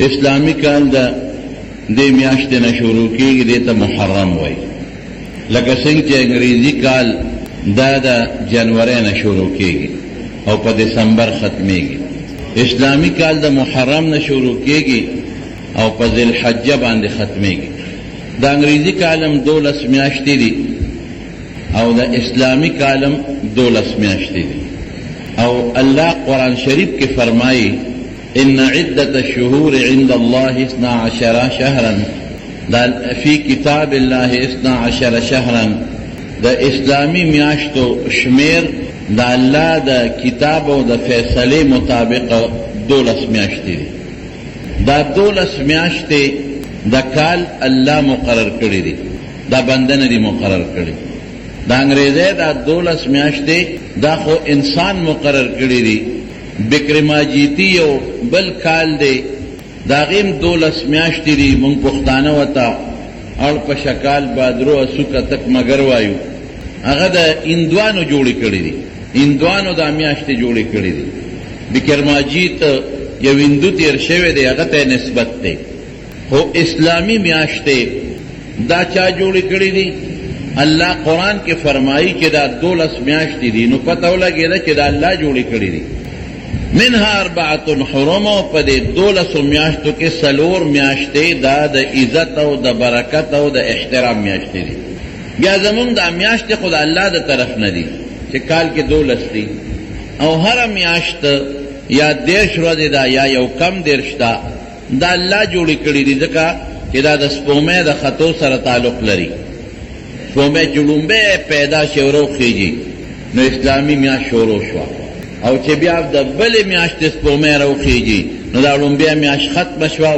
اسلامی کال دا دے میاشتے نہ شروع کی گی دیتا محرم ہوئی لکه څنګه چې انګریزي کال دا جنوري نه شروع کیږي او په دسمبر ختميږي. اسلامی کال د محرم نه شروع کیږي او په ذی الحجه باندې ختميږي. د انګریزي کالم 12 میاشتې دي او د اسلامی کالم 12 میاشتې دي. او الله قرآن شریف کې فرمایي ان عدة الشهور عند الله 12 شهرا فی کتاب اللہ 12 شهرا. دا اسلامی میاشتو شمیر دا اللہ دا کتاب و دا فیصلے مطابق 12 میاشتی دی. دا 12 میاشتی دا کال اللہ مقرر کری دی، دا بندن دی مقرر کری. دا انگریزے دا 12 میاشتی دا خو انسان مقرر کری دی. بکرماجیتی و بل کال دی دا غیم 12 میاشتی دی. من پختانه وطا اڑ پشکال بادرو اسوکا تک مگر وایو اگا دا اندوانو جوڑی کری دی. اندوانو دا میاشتی جوڑی کری دی. بکرماجیت یو اندو تیر شوی دی اگا تا نسبت دی. خو اسلامی میاشتی دا چا جوڑی کری دی؟ اللہ قرآن کے فرمائی کہ دا 12 میاشتی دی. نو پتہ لگے دا کہ دا اللہ جوڑی کری دی. منها 4 حرم پا دے 12 میاشتو کے سلور میاشتے دا دا عزت او دا برکت او دا احترام میاشتے دی. بیا زمون دا میاشتے خود اللہ دا طرف ندی چھ کال کے 12 دی او ہر میاشت یا 10 روز دا یا یو کم 10 دا دا اللہ جوڑی کری دی دکا کہ دا دا سپومے دا خطو سر تعلق لری. سپومے جلومبے پیدا شورو خیجی نو اسلامی میاش شورو شوا او چې بیا د بلې میاشتې سپومې راوخیږي نو دا لومبیا میاشت ختمه شوه.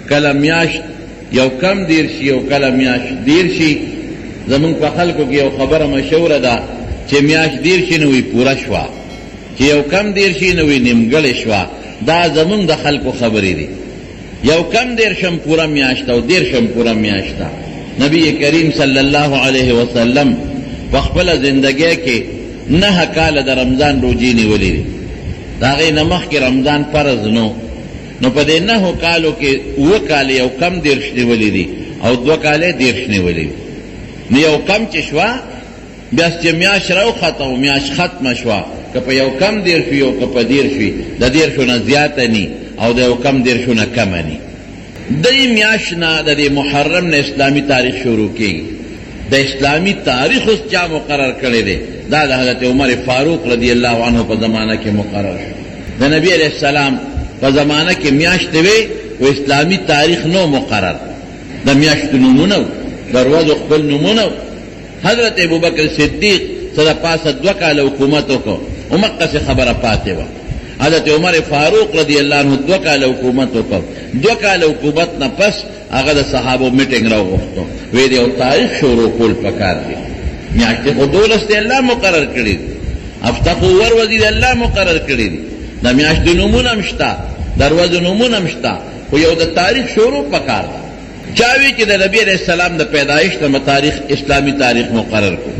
کله میاشت یو کم دیر شي او کله میاشت دیر شي. زمونږ په خلکو کې یو خبره مشهوره ده چې میاشت دیر شي نو وی پوره شوه، چې یو کم دیر شي نو وی نیمګړې شوه. دا زمونږ د خلکو خبرې دي. یو کم دیر شم پوره میاشت او دیر شم پوره میاشت. نبی کریم صلی الله علیه وسلم په خپله زندګۍ کې 9 کال دا رمضان روجی نیولی دی. دا غی نمخ کی رمضان فرض نو پا دے 9 کالو کے 2 کال یو کم درش نیولی دی او 2 کال درش نیولی دی. نو یو کم چشوا بیاس چه میاش رو خطا و میاش ختم شوا کپا یو کم درشوی او کپا درشوی دا درشو نا زیادتا نی او دا یو کم درشو نا کم نی. دی میاش نا دا دی محرم نا اسلامی تاریخ شروع کی. دا اسلامی تاریخ اس چا مقرر کرے دے دا حضرت عمر فاروق رضی اللہ عنہ پا زمانہ کے مقرر شو. دا نبی علیہ السلام پا زمانہ کے میاشت وے و اسلامی تاریخ نو مقرر. دا میاشت نمونو دا روز اقبل نمونو. حضرت ابوبکر صدیق صدا پاس 2 کال حکومتوں کو امکہ سے خبر پاتے وا. حضرت عمر فاروق رضی اللہ عنہ 2 کال حکومتوں کو 2 کال حکومت نا پس اگر صحابو میٹنگ رو گفتو ویدے او تاریخ شروع کول پکار دی. میاشتے خود 12 اللہ مقرر کری دی. افتقو وروزی اللہ مقرر کری دی. دا میاشت نمون امشتا دروز نمون امشتا خو یو دا تاریخ شروع پکار دا. چاوی کہ دا نبی علیہ السلام دا پیدائش دا تاریخ اسلامی تاریخ مقرر کو.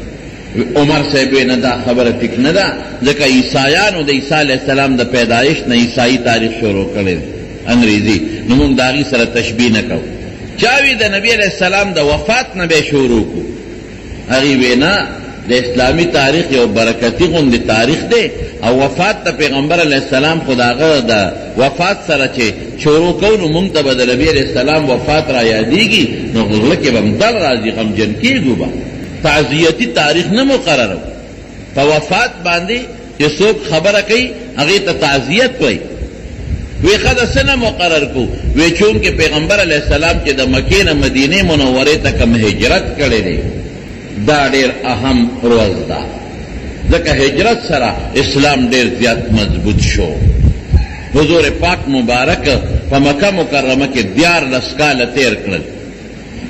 عمر صاحبوی ندا خبر ٹک ندا ذکا عیسائیانو دا عیسیٰ علیہ السلام دا پیدائش نا عیسائی تاریخ شروع کردی انگریزی نمون داغی سر تشبیح نکو. چاوی دا نبی علیہ السلام دا وفات نبی شروع کو اغیوینا دا اسلامی تاریخ یو برکتی غند تاریخ دے او وفات دا پیغمبر علیہ السلام خدا غر دا وفات سر چے شروع کونو منتب دا نبی علیہ السلام وفات را یادیگی نو غرلکی بمدل رازی غم جن کی گو با تعزیتی تاریخ نمقرر ہو. پا وفات باندی یہ سوک خبر کئی اغیتا تعزیت کوئی وی خدا سنہ مقرر کو وی چونکہ پیغمبر علیہ السلام کے دا مکین مدینہ منورے تک ہجرت کرے دے دا دیر اہم روز دا دکا ہجرت سرا اسلام دیر زیاد مضبوط شو. حضور پاک مبارک پا مکہ مکرمہ کے 11 لسکال تیر کرل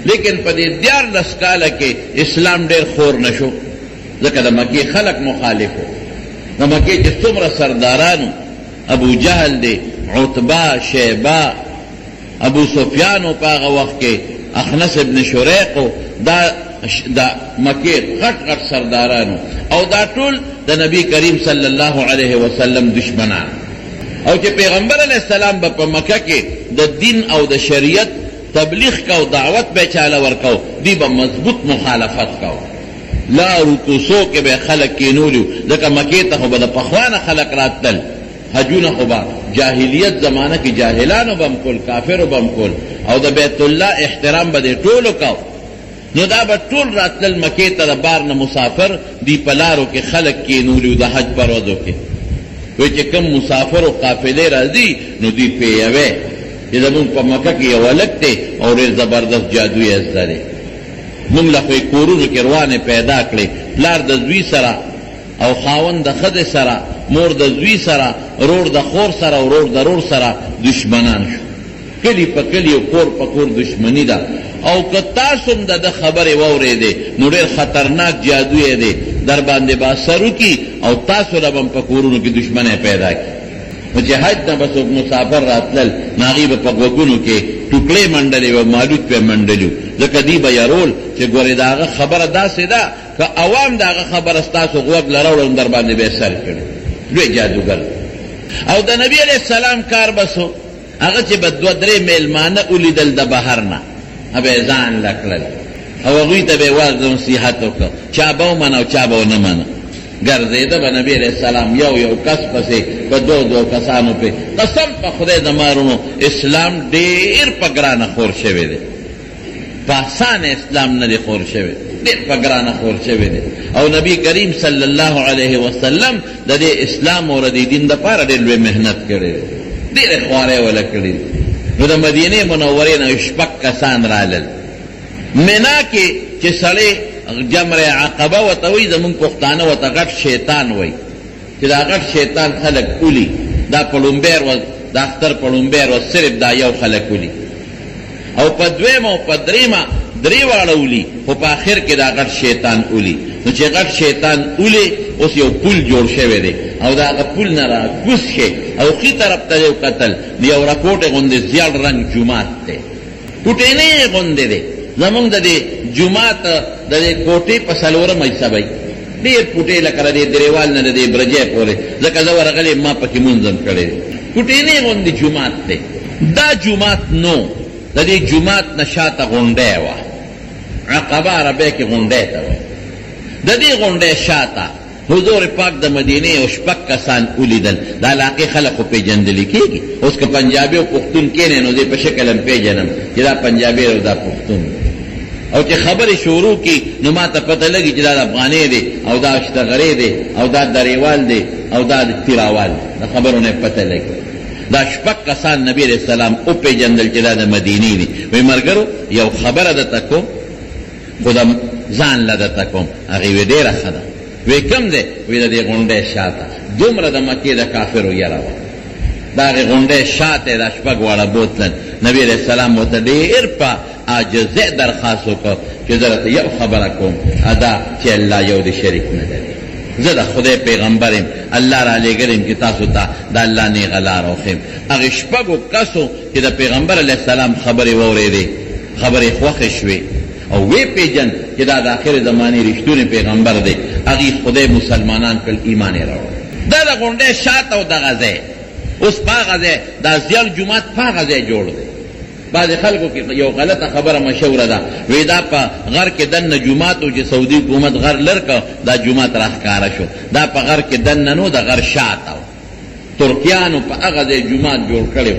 لیکن پا دی 11 لسکال کے اسلام دیر خور نشو دکا دا مکی خلق مخالف ہو. دا مکی جس تمر سردارانو ابو جہل دے عتبہ شیبہ ابو سفیانو پاغا وقت کے اخنس ابن شریقو دا مکی غٹ غٹ سردارانو او دا طول دا نبی کریم صلی اللہ علیہ وسلم دشمنان او چې پیغمبر علیہ السلام با پا مکہ کے د دین او د شریعت تبلیغ کو دعوت به چاله ورکو دی به مضبوط مخالفت کو لارو کوسو کې به خلق کینولیو ځکه مکې ته خو به د پخوانه خلق راتلل حجونه خو به جاهلیت زمانه کې جاهلانو به هم کول کافرو به هم کول او د بیت الله احترام به دې ټولو کو نو دا به ټول راتلل مکې ته د بار نه مسافر دی په لارو کې خلق کینولیو د حج پر ورځو کې وی چې کم مسافر و قافلې راځي نو دوی پیوي چې زمونږ په مکه کې یو هلک دی او ډېر زبردست جادو یې زده دی مونږ له خو یې کورونو کې روانې پیدا کړې پلار د زوی سره او خاوند د ښځې سره مور د زوی سره رور د خور سره او رور د رور سره دشمنان شو کلی په کلی او کور په کور دشمنی ده او که تاسو هم د خبرې واورېدې نو ډېر خطرناک جادو یې دی در باندې به اثر وکړي او تاسو له به هم په کورونو کې دشمنۍ پیدا کړي نو چې حج نه به څوک مسافر راتلل نو هغوی به په غوږونو کې ټوکړې منډلې وه مالوچ پې منډلي ځکه دوی به یارول چې ګورې د هغه خبره داسې ده که عوام د هغه خبره ستاسو غوږ له راوړل در باندې به اثر کړي لوی جادوګر او د نبي علیه السلام کار بسو هغه چې به دوه درې میلمانه ولیدل د بهر نه به یې ځان له کړل او هغوی ته به یې واز نصیحت وکړه چا به ومنه او چا به ونه منه ګرځېده به نبي علیه السلام یو کس پسې په دو کسانو پې قسم په خدای د مارونو اسلام ډېر په ګرانه خور شوی دی په اسانه اسلام نه دی خور شوی ډېر په ګرانه خور شوی دی او نبی کریم صلی الله علیه وسلم د دې اسلام او د دې دین دپاره ډېر لوی محنت کړی دی ډېرې خوارۍ وله کړي دي نو د مدینې منورې نه شپږ کسان رالل منا کې چې سړی جمر عقبه ورته وایي زمونږ پښتانه ورته غټ شیطان وایي چې دا غټ شیطان خلک اولی دا پړومبی دا اختر پړومبی صرف دا یو خلک اولی او په دویمه او په دریمه درې واړه اولی خو په آخر کې دا غټ شیطان اولی نو چې غټ شیطان اولی اوس یو پل جوړ شوی دی او دا هغه پل نه را کوز شي او ښي طرف ته یو کتل یو راکوټې غوندې زیړ رنګ جومات دی کوټینۍ غوندې دی زمونږ د دې جومات د دې کوټې په څلورم حصه به ډېر کوټې لکه د دې درېوال نه د دې برجې پورې ځکه زه ورغلی ما پکې مونځ هم کړی دی کوټینۍ غوندې جومات دی دا جومات نو د دې جومات نه شاته غونډۍ وه عقبه عربۍ کې غونډۍ ته وایي د دې غونډۍ شاته حضور پاک د مدینې او شپږ کسان ولیدل د علاقې خلک خو پېژندلی کېږي اوس که پنجابي او پښتون کېنی نو دې په شکل هم پېژنم چې دا پنجابي او دا پښتون او چې خبرې شروع کړي نو ما ته پته لګي چې دا د افغانۍ دی او دا اشتغرې دی او دا دریوال دی او دا تیراوال دی د خبرو نه پته لګي دا شپږ کسان نبی علیه السلام وپېژندل چې دا د مدینې دي وایي ملګرو یو خبره درته کوم خو د ځان له درته کوم هغې وی ډېره ښه ده وی کم دی وی د دې غونډۍ شاته دومره د مکې د کافرو یره وه د هغې غونډۍ شاته دا شپږ واړه بوتلن نبي علیه السلام ورته ډېر په عاجزۍ درخواست وکړ چې زه درته یو خبره کوم دا چې الله یو د شریک نه لري زه د خدای پیغمبر یم الله را لېږلی یم چې تاسو ته د الله نیغه لاره وښیم هغې شپږو کسو چې د پیغمبر علیه السلام خبرې واورېدې خبرې خوښې شوې او وی پیجن چې دا د آخر زمانې رښتونی پیغمبر دی هغې خدای مسلمانان کړل ایمان یې راوړل دا د غونډۍ شاته او دغه ځای اوس په هغه ځای دا زیړ جومات په هغه ځای جوړ دی بعضې خلکو کې یو غلطه خبره مشهوره ده وی دا په غر کې دننه جومات و چې سعودي حکومت غر لر که دا جومات راښکاره شو دا په غر کې دننه نو د غر شاته و ترکیانو په هغه ځای جومات جوړ کړی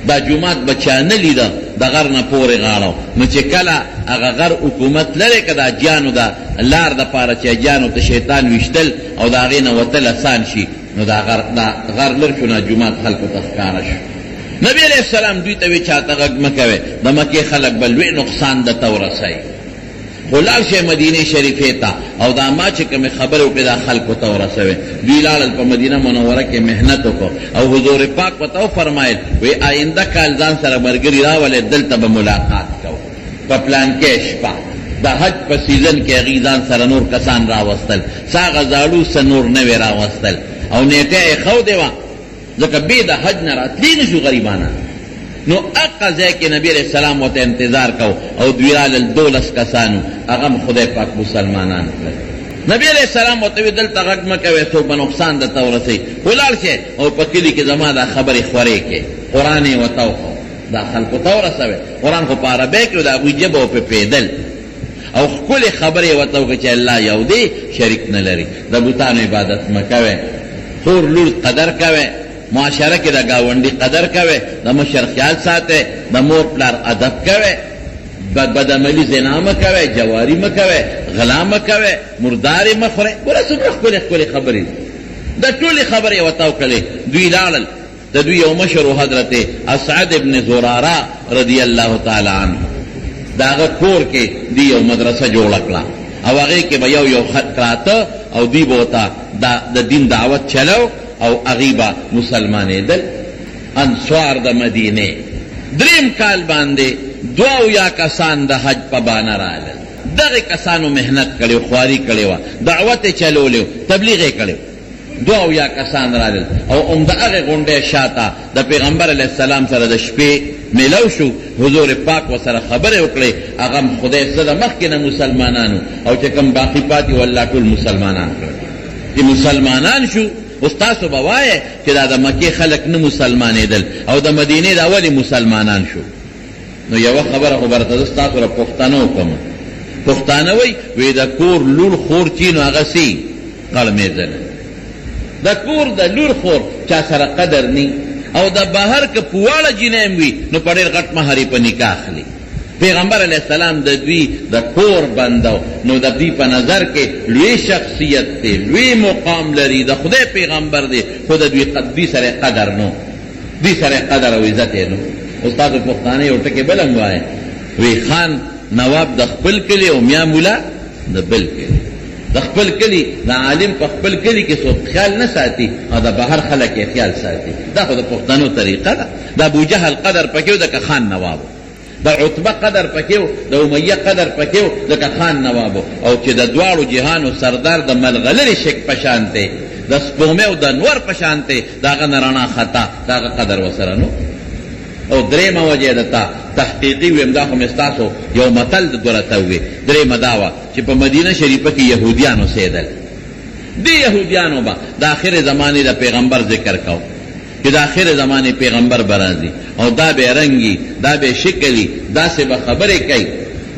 دا جومات به چا نه لیده د غر نه پورې غاړه نو چې کله هغه غر حکومت لرې که دا جانو د لار دپاره چې جانو ته شیطان ویشتل او د هغې نه وتل اسان شي نو دا غر لر شو نه جومات خلکو ته ښکاره شو نبی علیه السلام دوی ته وی چاته غږ مه کوئ د مکې خلک به لوی نقصان درته ورسوي خو لاړ شئ مدینې شریفې ته او دا ما چې کومې خبرې وکړې دا خلکو ته ورسوئ دوی لاړل په مدینه منوره کې محنت وکړو او حضور پاک ورته وفرمایل وی آینده کال ځان سره ملګري راولئ دلته به ملاقات کوو په پلانکې شپه د حج په سیزن کې هغوی ځان سره نور کسان راوستل څه هغه زاړو څه نور نوې راوستل او نیټه یې ښودې وه ځکه بې د حج نه راتلی نه شو غریبانه نو اقا ځای کې نبی علیہ السلام ورته انتظار کو او دوی رالل 12 کسانو هغه هم خدای پاک مسلمانان کړل نبی علیہ السلام ورته وی دلته غږ مه کوئ څوک به نقصان درته ورسوي ولاړ شئ او په کلي کې زما دا خبرې خورې کې قرآن یې ورته وښو دا خلقو ته ورسوئ. قرآن خو په عربی کې د هغوی ژبه او په پیدل او ښکلې خبرې ورته وکړه چې الله یو دی، شریک نه لري. د بوتانو عبادت مه کوئ، خور لور قدر کوئ، معاشره کې د ګاونډي قدر کوئ، د مشر خیال ساتئ، د مور پلار ادب کوئ، بدعملي زنا مه کوئ، جواري مه کوئ، غلا مه کوئ، مردارې مه خورئ. ګوره څومره ښکلې ښکلې خبرې دي. دا ټولې خبرې ورته وکړلې. دوی لاړل، د دوی یو مشر حضرت اسعد ابن زراره رضی الله تعالی عنه، د هغه کور کې دی یو مدرسه جوړه کړه او هغې کې به یو خط پراته او دوی به ورته د دین دعوت چلو او هغوی به مسلمانېدل. انصار د مدینې دریم کال باندې 2 کسان د حج په بانه راغلل. دغې کسانو محنت کړی، خواري کړې وه، دعوت یې چلولی و، تبلیغ یې کړی. 2 کسان راغلل او د هغې غونډۍ شاته د پیغمبر علیه السلام سره د شپې میلو شو. حضور پاک ورسره خبرې وکړې. هغه خدای څه د مخکې نه مسلمانانو او چې کوم باقي پاتې و الله ټول مسلمانان کړل. چې مسلمانان شو، اوس تاسو به وایې چې دا د مکې خلک نه مسلمانېدل او د مدینې دا ولې مسلمانان شو. نو یوه خبره خو به درته زه ستاسو سره پښتانه وکړم. پښتانه وایي د کور لور خور چې نو هغه سي قړمېدله. د کور د لور خور چا سره قدر نی او د بهر که پواړه جینۍ وي نو په ډېر غټ مهر یې په نکاح اخلي. پیغمبر علیه السلام د دوی د کور بنده نو د دوی په نظر کې لوی شخصیت دی، لوی مقام لري، د خدای پیغمبر دی، خو د دوی سره قدر نو، دوی سره قدر او عزت یې نو. استاد پښتانه یو ټکې بل هم وایي، وی خان نواب د خپل کلي او میا مولا د بل کلي. د خپل کلي د عالم په خپل کلي کې څوک خیال نه ساتي او د بهر خلک یې خیال ساتي. دا خو د پښتنو طریقه ده. د ابوجهل قدر پکې و د خان نواب، د عتبه قدر پکې و، د امیه قدر پکې و د خان نواب. او چې د دواړو جهانو سردار د ملغلرې شک په شان دی، د سپومې او د نور په شان دی، د هغه نه رڼا خطا، د هغه قدر ورسره نو. او درېیمه وجه د تا تحقیقي ویم، دا خو مې ستاسو یو متل د درته ووې. درېیمه دا وه چې په مدینه شریفه کې یهودیان اوسېدل. دې یهودیانو به د آخرې زمانې د پیغمبر ذکر کو چې د آخرې زمانې پیغمبر به راځي او دا به رنګي، دا به شکلي، داسې به خبرې کوي،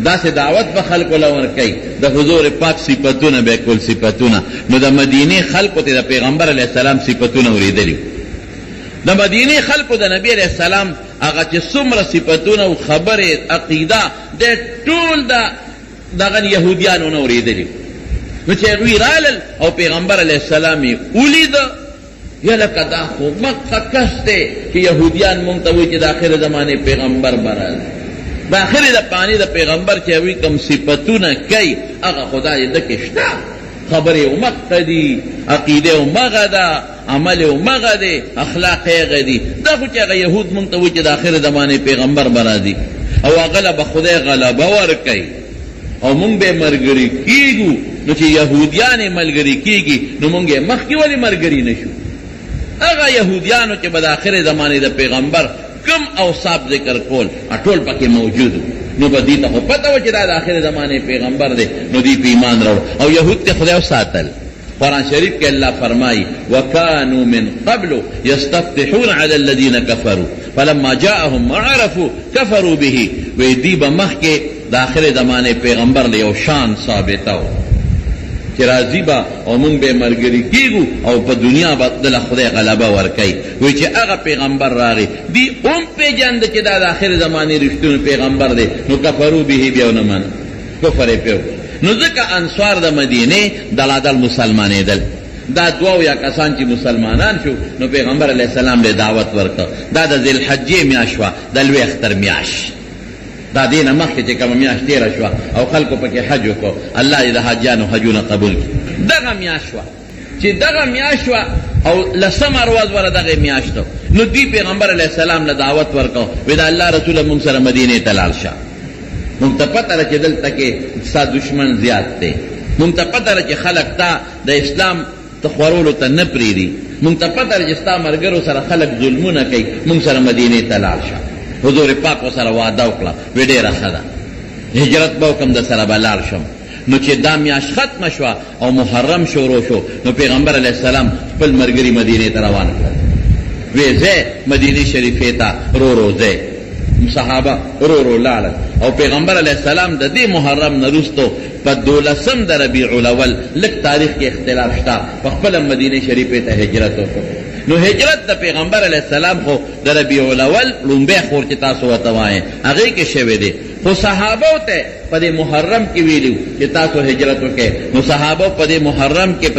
داسې دعوت به خلکو له ورکوي، د حضور پاک صفتونه به کول صفتونه. نو د مدینې خلکو ته د پیغمبر علیه السلام صفتونه اورېدلي. د مدینې خلکو د نبی علیه السلام هغه چې څومره صفتونه او خبرې عقیده د ټول دغه یهودیانو نه اورېدلي. نو چې هغوی رالل او پیغمبر علیه السلام یې ولیده، یا لکه دا خو مقه کس دی چې یهودیان مونږ ته وایي چې د آخر زمانې پیغمبر به راځي. د آخرې د پانې د پیغمبر چې هغوی کوم صفتونه کوي هغه خدا یې دکې شته. خبرې ومقه دي، عقیده ومغه ده، عمل ومغه دی، اخلاق هغه دي. دا خو چې هغه یهود مونږ ته وایي چې د آخر زمانې پیغمبر به راځي او هغه له به خدای غلبه ورکوي او مونږ به ملګري کېږو. نو چې یهودیان یې ملګري کېږي نو مونږ یې مخکې ولې ملګري نه شو؟ هغه یهودیانو چې به د آخرې زمانې د پیغمبر کم اوصاف ذکر کول ټول پکې موجود و. نو به دوی ته خو پته وه چې دا د آخرې زمانې پیغمبر دی، نو دوی په ایمان راوړ او یهود ته خدای وساتل. قرآن شریف کې الله فرمایي وکانوا من قبل یستفتحون علی الذین کفروا فلما جاءهم ما عرفوا کفروا به. وی دوی به مخکې د آخرې زمانې پیغمبر له یو شان ثابته و چې راځي به او مونږ به ملګري کېږو او په دنیا به دله خدای غلبه ورکوي. وایي چې هغه پیغمبر راغی دوی هم پېژانده چې دا د آخر زمانې رښتونی پیغمبر دی، نو کفرو به بیا ونه منه، کفر یې پرې وکړ. نو ځکه انصار د مدینې دلادل مسلمانېدل. دا 2 کسان چې مسلمانان شو نو پیغمبر علیه السلام له دعوت ورکړه. دا د ذوالحجې میاشت وه، د لوی اختر میاشت. دا دینه مخکې چې کومه میاشت تېره شوه او خلکو پکې حج وکړو، الله دې د حجانو حجونه قبول کړي. دغه میاشت وه چې دغه میاشت وه او 10مه ورځ وره دغه میاشت و. نو دوی پیغمبر علیه السلام له دعوت ورکړو، وی د الله رسوله مونږ سره مدینې ته لاړ شه. مونږ ته پته ده چې دلته کې ستا دشمن زیات دی، مونږ ته پته ده چې خلک تا د اسلام ته خورولو ته نه پرېږدي، مونږ ته پته ده چې ستا ملګرو سره خلک ظلمونه کوي، مونږ سره مدینې ته لاړ شه. حضور پاک ورسره وعده وکړه، وی ډېره ښه ده، هجرت به وکړم د سره به لاړ شم. نو چې دا میاشت ختمه شوه او محرم شروع شو نو پیغمبر علیه السلام خپل ملګري مدینې ته روان کړل. وی ځئ مدینې شریفې ته رو ځئ. صحابہ رو لاړل او پیغمبر علیہ السلام د دې محرم نرستو په 12 د ربیع الاول لک تاریخ کې اختلاف شتا په خپل مدینه شریفه ته هجرت وکړ نو هجرت د پیغمبر علیہ السلام خو د ربیع الاول لومبه خور چې تاسو وتوای هغه کې شوه دي خو صحابه ته په محرم کې ویلو چې تاسو هجرت وکړئ نو صحابه په محرم کې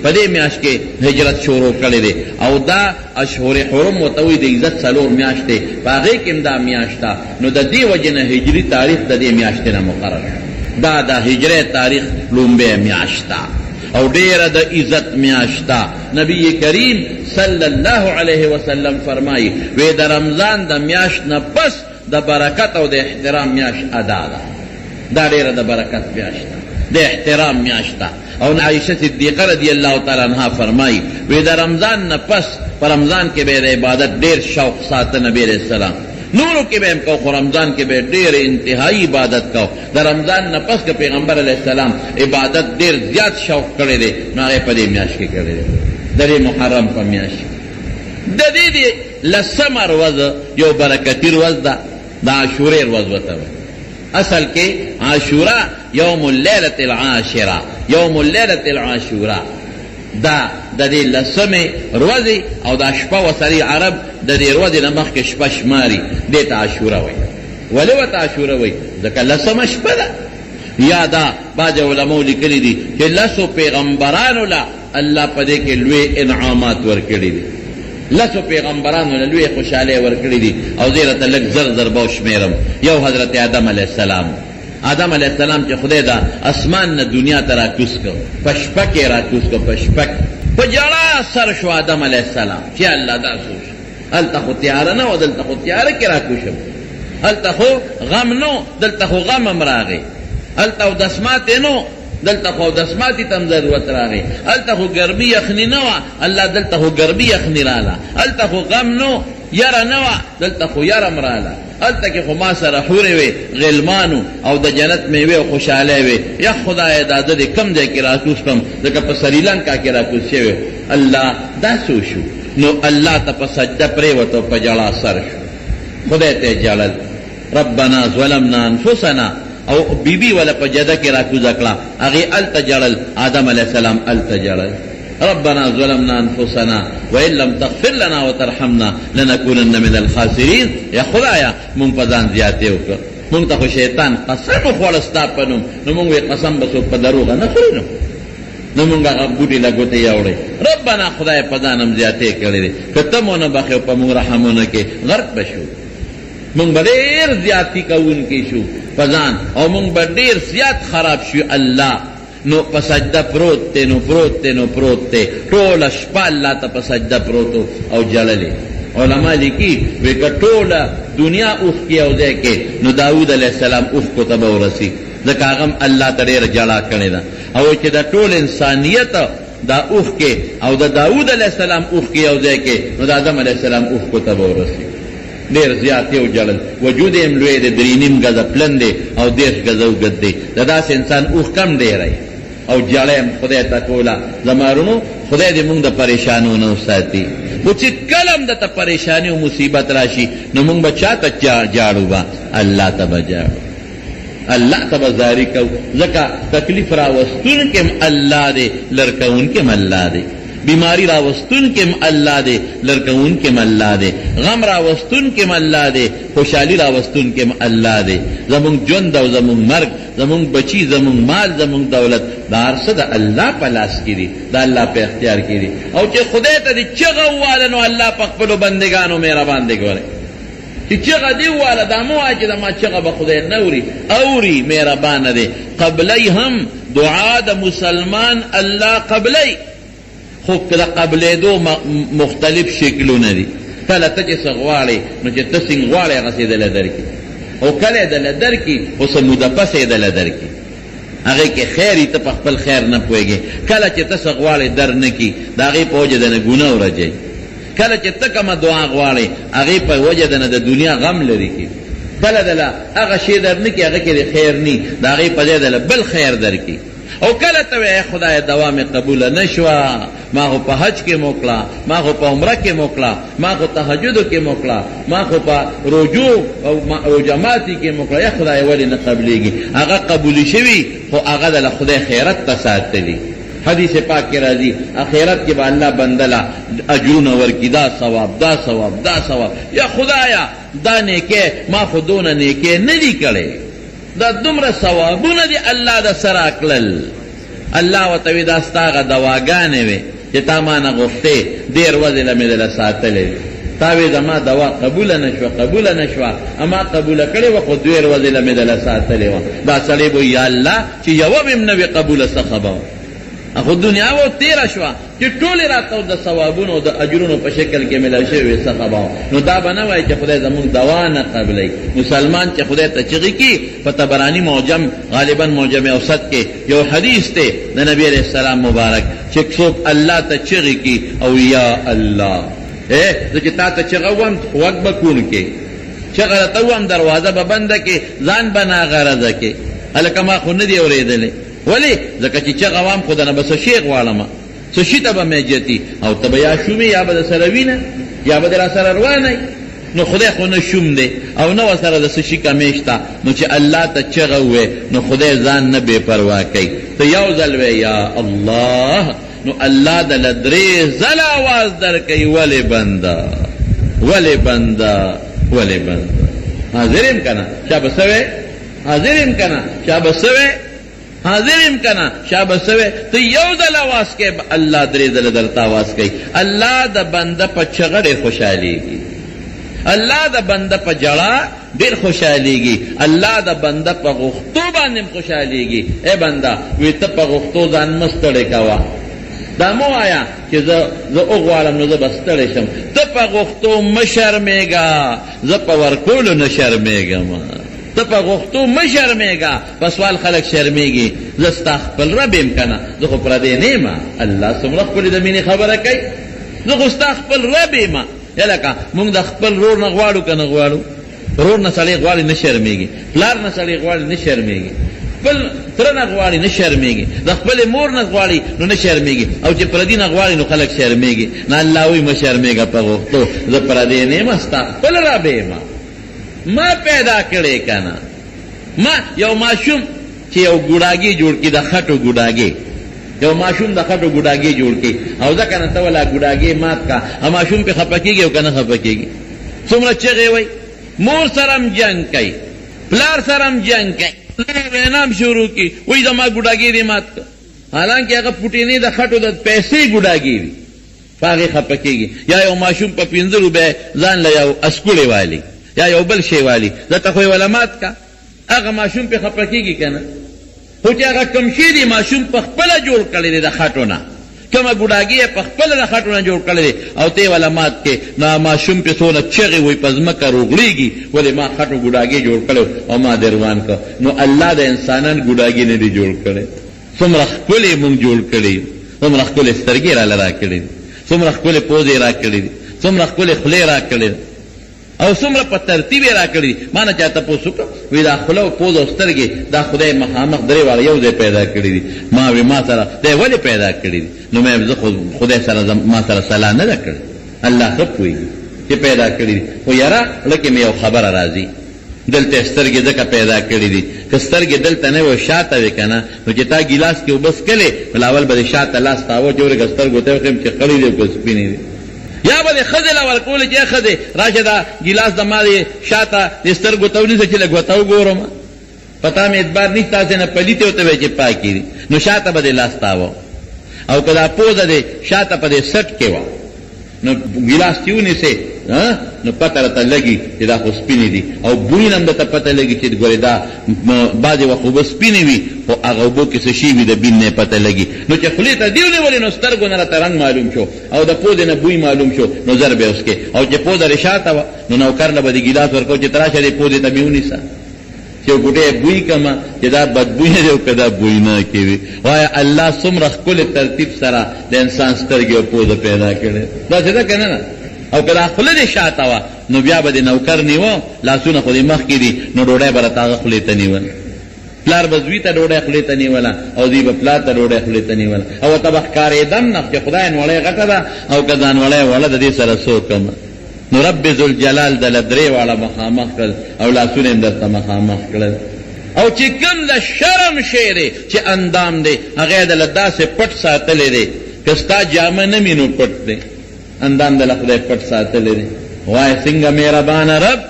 په دې میاش کې هجرت شروع کړې دي او دا اشهر حرم وتوي د عزت څلور میاشتې باغې کې دا میاشتا نو د دې وجنه هجری تاریخ د دې میاشتې نه مقرر دا د هجری تاریخ لومبه میاشتا او ډیره د عزت میاشتا نبی کریم صلی الله علیه وسلم فرمایي وې د رمضان د میاشت نه پس د برکت او د احترام میاشت ادا ده دا ډیره د برکت میاشت د احترام میاشت او عائشہ صدیقہ رضی اللہ تعالی عنہا فرمائی وی دا رمضان نہ پس پر رمضان کے بے عبادت دیر شوق سات نبی علیہ السلام نورو کے بے کو رمضان کے بے دیر انتہائی عبادت کو دا رمضان نہ پس کے پیغمبر علیہ السلام عبادت دیر زیاد شوق کرے دے نارے پدے میاش کے کرے دے درے محرم پر میاش دے دے لسم روز یو برکتی روز دا عاشورہ روز وتاوے اصل کے عاشورہ یوم اللیلۃ العاشرہ یوم اللیلۃ العاشورہ دا دې لسمه روزي او دا شپه وسري عرب د دې روزي نه مخکې شپه شماري دې ته عاشورہ وایي ولې ورته عاشورہ وایي ځکه لسمه شپه ده یا دا بعض علماء لیکلي دي چې لسو پیغمبرانو لا الله په دې کې لوی انعامات ورکړي دي لسو پیغمبرانو له لوی خوشاله ورکړي دي او زه راته لږ زر زر به شمیرم یو حضرت آدم علیہ السلام آدم علیہ السلام چې خدای دا اسمان نه دنیا ته راکوز کړ پشپکې راکوز کړ پشپک په جړا سر شو آدم علیہ السلام چې الله دا سوچ هلته خو تیاره نه و دلته خو تیاره کې راکوشم هلته خو غم نو دلته خو غم هم راغی هلته خو دسماتې نو دلته خو دسماتې ته هم ضرورت راغی هلته خو ګرمي یخني نه وه الله دلته خو ګرمي یخني راله هلته خو غم نو یره نه وه دلته خو یره م راله هلته کې خو ما سره حورې وې غلمانو او د جنت میوې او خوشحالی وې یا خدایه دا زه د کوم ځای کې راکوز کړم ځکه په سریلنکا کې راکوز شوی الله دا څه شو نو الله ته په سجده پرېوته په جړا سر شو خدای ته جړل ربنا ظلمنا انفسنا او بی بی ولا په جده کې راکوزه کړه هغې هلته جړل آدم علیہ السلام هلته جړل ربنا ظلمنا انفسنا وان لم تغفر لنا وترحمنا لنكونن من الخاسرين یا خدایا مونږ په ځان زیاتې وکړه مونږ ته خو شیطان قسم وخوړه ستا په نوم نو مونږ وې قسم به څوک په دروغه نه خوري نو مونږ هغه بوټي له ګوتې یوړې ربنا خدای په ځان هم زیاتې کړې دي که ته مو نه بخې په مونږ رحمونه کې غرق به شو مونږ به ډېر زیاتي کوونکي شو په ځان او مونږ به ډېر زیات خراب شو الله نو په سجده پروت تے نو پروت تے نو پروت تے ټوله شپه الله ته په سجده پروتو او جړلې علما لیکي وی که ټوله دنیا اوښکې او ځای کې نو داود علیہ السلام اوښکو ته به ورسي ځکه هغه هم الله ته ډېره جړا کړې ده او چې د ټول انسانیت دا اوښکې او د داود علیہ السلام اوښکې یو ځای کې نو د آدم علیہ السلام اوښکو ته به ورسي ډېر زیات یې وجړل وجود یې هم لوی دی 3.5 ګزه پلن دی او 10 ګزه اوږد دی د داسې انسان اوښکه هم ډېری او جړی هم خدای ته کوله زمارونو خدای دې مونږ د پریشانو نه وساتي خو چې کله هم درته پریشاني او مصیبت راشي نو مونږ به چا ته جاړو به الله ته به جاړو الله ته به زاري کوو ځکه تکلیف راوستونکي هم الله دی لرکوونکي هم الله دی بیماری راوستون کے اللہ دے لڑکون کے اللہ دے غم راوستون کے اللہ دے خوشحالی راوستون کے اللہ دے زمون جون دو زمون مرگ زمون بچی زمون مال زمون دولت دا ارصد اللہ پلاس کی دی دا اللہ پہ اختیار کی دی او چے خدای تا دی چغا والنو اللہ پقبلو بندگانو میرا باندے گورے چی چغا دی والا دا مو آجی دا ما چغا با خدای نوری اوری میرا باندے دے قبلی ہم دعا دا مسلمان اللہ قبلی خوب کدا قبلے دو مختلف شکلونه دي کله ته چې غواړې نو چې ته څنګه غواړې هغه سي دل درکې او کله دل درکې او سموده پسې دل درکې هغه کې خیر ته په خپل خیر نه پويږي کله چې ته غواړې در نه کی دا غي په وجه د ګناه ورځي کله چې ته کوم دعا غواړې هغه په وجه د دنیا غم لري کی کله دل هغه شی در نه کی هغه کې خیر ني دا غي په دې دل بل خیر درکې او کله ته خدای دوام قبول نشوا ما خو په حج کې موکلا، ما خو په عمره کې موکلا، ما خو تهجد کې موکلا، ما خو په رجوع او جماعتي کې موکلا. یا خدای ولې نه قبلېږي؟ هغه قبول شوي خو هغه د خدای خیرت ته ساتلی. حدیث پاک کې راځي اخرت کې به الله بندلا اجرونه ورکړي، دا ثواب دا ثواب دا ثواب. یا خدایا دا نیکه ما خو دونه نیکه نه دي کړې، دا دومره ثوابونه دي الله د سره کړل. الله ورته وی دا ستا هغه دواګانې وې چې تا ما نه غوښتې، ډېر ورځې له مې دله ساتلې، تا وی زما دوا قبوله نه شوه قبوله نه شوه، اما قبوله کړې وه خو ډېر ورځې له مې دله ساتلې وه. دا سړی به یا الله چې یوه مې هم نه وې قبوله څه خبره. خو دنیا و تیره شوه چې ټولې راته د ثوابونو او د اجرونو په شکل کې ملاو شوې څه خبره. نو دا به نه وایي چې خدای زمونږ دوا نه قبلوي. مسلمان چې خدای ته چغې کي، په طبراني معجم غالبا معجم اوسط کې یو حدیث دی د نبی علیہ السلام مبارک چې څوک الله ته چغې کي او یا الله زه چې تا ته چغه وم غوږ به کون کې، چغه راته وم دروازه به بنده کې، ځان به ناغرضه کې. هلکه ما خو نه دی اورېدلی. ولی ځکه چې چغه وام خو دنه به څه شی غواړم، څه شي ته به مې جتي، او ته به یا شومې یا به د سره وینه یا به د را سره روانئ. نو خدای خو نه شوم دی او نه ورسره د څه شي کمی شته. نو چې الله ته چغه ووې نو خدای ځان نه بې پروا کوي. ته یو ځل وې یا الله، نو الله دله درې ځله آواز در کوي ولې بنده ولې بنده ولې بنده. حاضر یم که نه چا به څه وې؟ حاضر یم که نه چا به څه وې؟ حاضر ام کنا شابه سوے تو یو دل آواز کے اللہ درې دل درتا آواز کئی. اللہ دا بندہ پا چغر خوشحالی گی، اللہ دا بندہ پا جڑا دیر خوشحالی گی، اللہ دا بندہ پا غختو باندم خوشحالی گی. اے بندہ وی تا پا غختو دان مستڑے کوا، دا مو آیا کہ زا اغوالم نو زا بستڑے شم. تا پا غختو مشرمیگا، زا پا ورکولو نشرمیگا. ته په غوښتو مه شرمېږه، په سوال خلک شرمېږي. زه ستا خپل رب یم که نه، زه خو پردی نه یم. الله څومره ښکلې د مینې خبره کوي. زه خو ستا خپل رب یم. یا لکه مونږ د خپل رور نه غواړو که نه غواړو؟ رور نه سړی غواړي نه شرمېږي، پلار نه سړی غواړي نه شرمېږي، خپل تره نه غواړي نه شرمېږي، د خپلې مور نه غواړي نو نه شرمېږي، او چې پردي نه غواړي نو خلک شرمېږي. نه الله وایي مه شرمېږه په غوښتو، زه پردی نه یم، ستا خپل رب یم. ما پیدا کړې کنه. ما یو ماشوم چې یو ګوډاګي جوړ کړي، د خټو ګوډاګي، یو ماشوم د خټو ګوډاګي جوړ کړي او دا کنه ته ولا ګوډاګي مات کا، ا ماشوم په خپه کېږي او کنه خپه کېږي. څومره چغې وای، مور سرم جنگ کوي، پلار سرم جنگ کوي، نام شروع کی وای زما ګوډاګي دې مات کا، حالانکه هغه پټینې د خټو د پیسې ګوډاګي وي، هغه خپه کېږي. یا یو ماشوم په 15 روپۍ ځان له یو اسکوړې والی یا یو بل شی والی، دته خو علامات کا، هغه ماشوم په خپه کېږي کنه. خو چې هغه کم شي دی ماشوم په خپل جوړ کړی دی د خټو نه، کومه ګوډاګي په خپل د خټو نه جوړ کړی دی او ته علامات کې نه ماشوم په څونه چغې وي په ځمکه روغړېږي، ولې ما خټو ګوډاګي جوړ کړو او ما دروان کړ. نو الله د انسانان ګوډاګي نه دی جوړ کړی. څومره ښکلې مونږ جوړ کړی، څومره ښکلې سترګې راله را کړې دي، څومره ښکلې پوزې را کړې دي، څومره ښکلې خولې را کړې او څومره په ترتیب یې را کړي. ما نه چا تپوس وکړ وایي دا خوله او پوز او سترګې دا خدای مخامخ درې واړه یو ځای پیدا کړي دي. ما وی ما سره دی ولې پیدا کړي دي؟ نو مې زه خو خدای سره ما سره صلاح نه ده کړې، الله ښه پوهېږي چې پیدا کړي دي. خو یاره لکه مې یو خبره راځي، دلته سترګې ځکه پیدا کړي دي، که سترګې دلته نه وي شاته وي که نه، نو چې تا ګیلاس کې اوبه څکلې اول به د شاته لاس تاوه چې ورګه سترګو ته وښیم چې خړې دي او که سپینې دي، یا به د ښځې له ورکولې چې ښځې راشه دا ګیلاس د ما د شاته د سترګو ته ونیسه چې لږ ورته وګورم، په تا مې اعتبار نشته، تاسې نه پلیتې ورته وایي چې پاکې دي، نو شاته به د لاس تاوه. او که دا پوزه د شاته په دې سټ کې وه نو ګیلاس چې ونیسې نو پته راته لګي چې دا خو سپینې دي، او بوی نه هم درته پته لګي چې ګورې دا بعضې وخت اوبه سپینې وي خو هغه اوبو کې څه شي وي د بین نه پته لګي. نو چې خولې ته دې ونیولې نو سترګو نه راته رنګ معلوم شو او د پوزې نه بوی معلوم شو، نو زر به اوس کې. او چې پوزه رې شاته وه نو نوکر له به د ګیلاس ورکو چې ته راشه دې پوزې ته مې ونیسه چې یو ګوټی بوی کما چې دا بدبوی نه دی او که دا بوی نه کوي. وایه الله څومره ښکلې ترتیب سره د انسان سترګې او پوزه پیدا کړې، داسې ده که نه؟ او که دا خوله دې شاته وه نو بیا به د نوکر نیوه، لاسونه خو دې مخکې دي نو ډوډۍ به راته هغه خولې ته نیول، پلار بزوی ته ډوډۍ خولې ته نیوله او دوی به پلار ته ډوډۍ خولې ته نیوله او ورته به ښکارېدم نه چې خدای نوړۍ غټه ده او که ځانوړی وړه د دې سره څه وکړم. نو رب ذوالجلال دله درې واړه مخامخ کړل او لاسونه یې درته مخامخ کړل او چې کوم د شرم شی دی چې اندام دی هغه یې دله داسې پټ ساتلی دی که ستا جامه نه وي نو پټ دی اندام دله خدای پټ ساتلی دی. وایه څنګه مهربانه رب،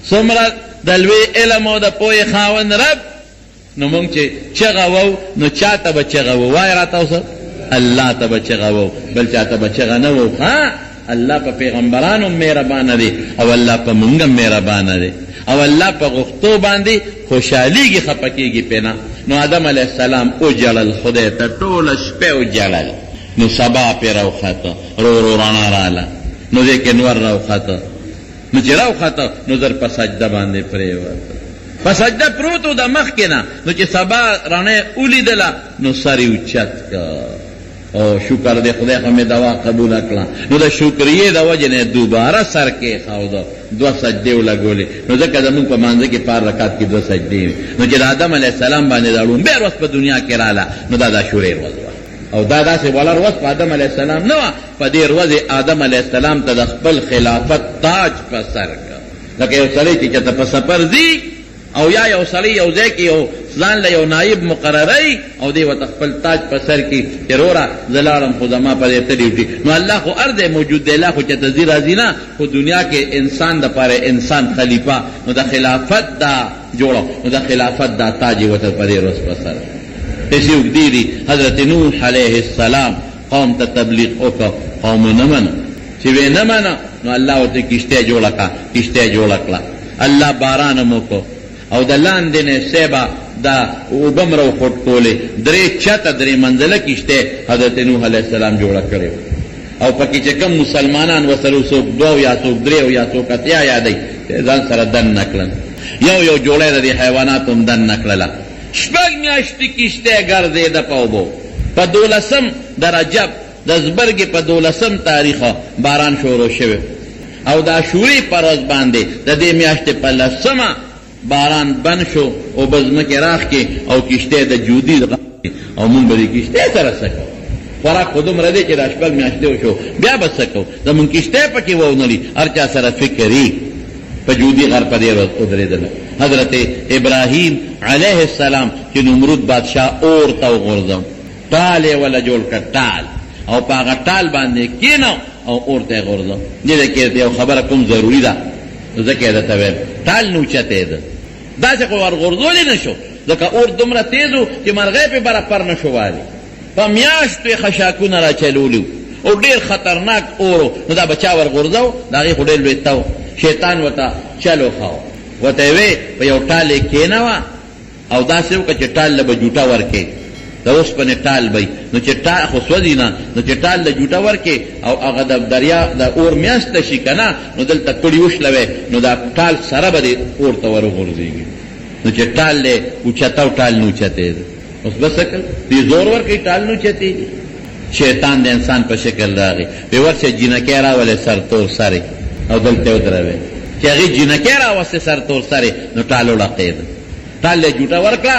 څومره د لوی علم او د پوهې خاوند رب. نو مونږ چې چغه وو نو چا ته به چغه وو؟ وایه راته اوسه الله ته به چغه وو، بل چا ته به چغه نه وو. الله په پیغمبرانو مهربانه دی او الله په مونږ مهربانه دی او الله په غوښتو باندې خوشحالیږي خفه کېږي پې نه. نو آدم علیه السلام وجړل، خدای ته ټوله شپه وجړل. نو سبا پې راوخته، رو رو رڼا راله، نو دې کې نور راوخته. نو چې راوخته نو زر په سجده باندې پرېوته، په سجده پروت و د مخکې نه. نو چې سبا رڼا ولیدله نو سر یې اوچت کړ او شکر دې خدای خو مې دوا قبوله کړه. نو د شکریې د وجې نه دوباره سر کېښوده، 2 سجدې ولګولې. نو ځکه زمونږ په مانځه کې په هر رکعت کې 2 سجدې وي. نو چې د آدم علیه السلام باندې دا لومبۍ ورځ په دنیا کې راله نو دا د عاشورې ورځ وه او دا داسې وړه ورځ په آدم علیه السلام نه وه. په دې ورځې آدم علیه السلام ته د خپل خلافت تاج په سر کړ. لکه یو سړی چې چېرته په سفر ځي او یا یو سړی یو ځای کې یو ځان له یو نایب مقرروي او دی ورته خپل تاج په سر کې چې وروره زه لاړم خو زما په دې تلي وټي. نو الله خو هر دی موجود دی، الله خو چېرته ځي راځي نه، خو دنیا کې انسان دپاره انسان خلیفه. نو د خلافت دا جوړه، نو د خلافت دا تاج یې ورته په دې ورځ په سر. پیسې اوږدې دي. حضرت نوح علیه السلام قوم ته تبلیغ وکړ، قوم نه منه. چې ویې نه منه نو الله ورته کشتۍ جوړه کړه، کشتۍ جوړه کړه. الله باران هم وکړ او د لاندې نه سیبه دا اوبه هم راوخوټ کولې. 3 چته 3 منزله کشتۍ حضرت نوح علیه السلام جوړه کړې او پکې چې کوم مسلمانان ورسره څوک 2 یا څوک 3 یا څوک 8 یادوي ځان سره دن نه کړل. یو جوړی د دې حیواناتو هم دن نه کړله. 6 میاشتې کشتۍ ګرځېده په اوبو. په 12 د رجب د زبرګې په 12 تاریخه باران شروع شوی او د عاشورې په ورځ باندې د دې میاشتې په 10 باران بند شو او بزمکې راښکې او کشتۍ د جودي او مونږ به دې کشتۍ سره څه کوو؟ خوراک خو دومره دی چې دا 6 میاشتې وشو بیا به څه کوو؟ زمونږ کشتۍ پکې وونلي. هر چا سره فکر یي. په جودي غر په دې ورځ ودرېدله. حضرت ابراهیم علیه السلام چې نمرود بادشاه اور ته وغورځو، ټال یې وله جوړ کړ، ټال، او په هغه ټال باندې کېنو او اور ته یې غورځو. دې کې یو خبره کوم ضروري ده ځکه یې درته وایم، ټال نه اوچتی ده، داسې خو ورغورځولی نه شو ځکه اور دومره تیز و چې مرغۍ پې برابر نه شو والي. په میاشتو یې خشاکونه را چلولي او ډېر خطرناک اور و. نو دا به چا ورغورځو؟ د هغې خو ډېر لوی ته شیطان ورته چل وښاو، ورته یې وې په یو ټال یې کېنوه او داسې وکړه چې ټال له به جوټه ورکې، د اوسپنې ټال به نو چې ټال خو سوځي نه، نو چې ټال له جوټه ورکې او هغه د دریا د اور میاشته شي که نه نو دلته کړي وشلوې نو دا ټال سره به دې اور ته ورغورځېږي. نو چې ټال دی اوچته او ټال نه اوچتېده. اوس به څه کوي؟ دې زور ورکوي ټال نه اوچتېږي. شیطان د انسان په شکل راغی، ویې ورشه جینکۍ راولې سرتور سرې او دلته یې ودروې. چې هغې جینکۍ راوستې سرتور سرې نو ټال وړقېده. ټال یې جوټه ورکړه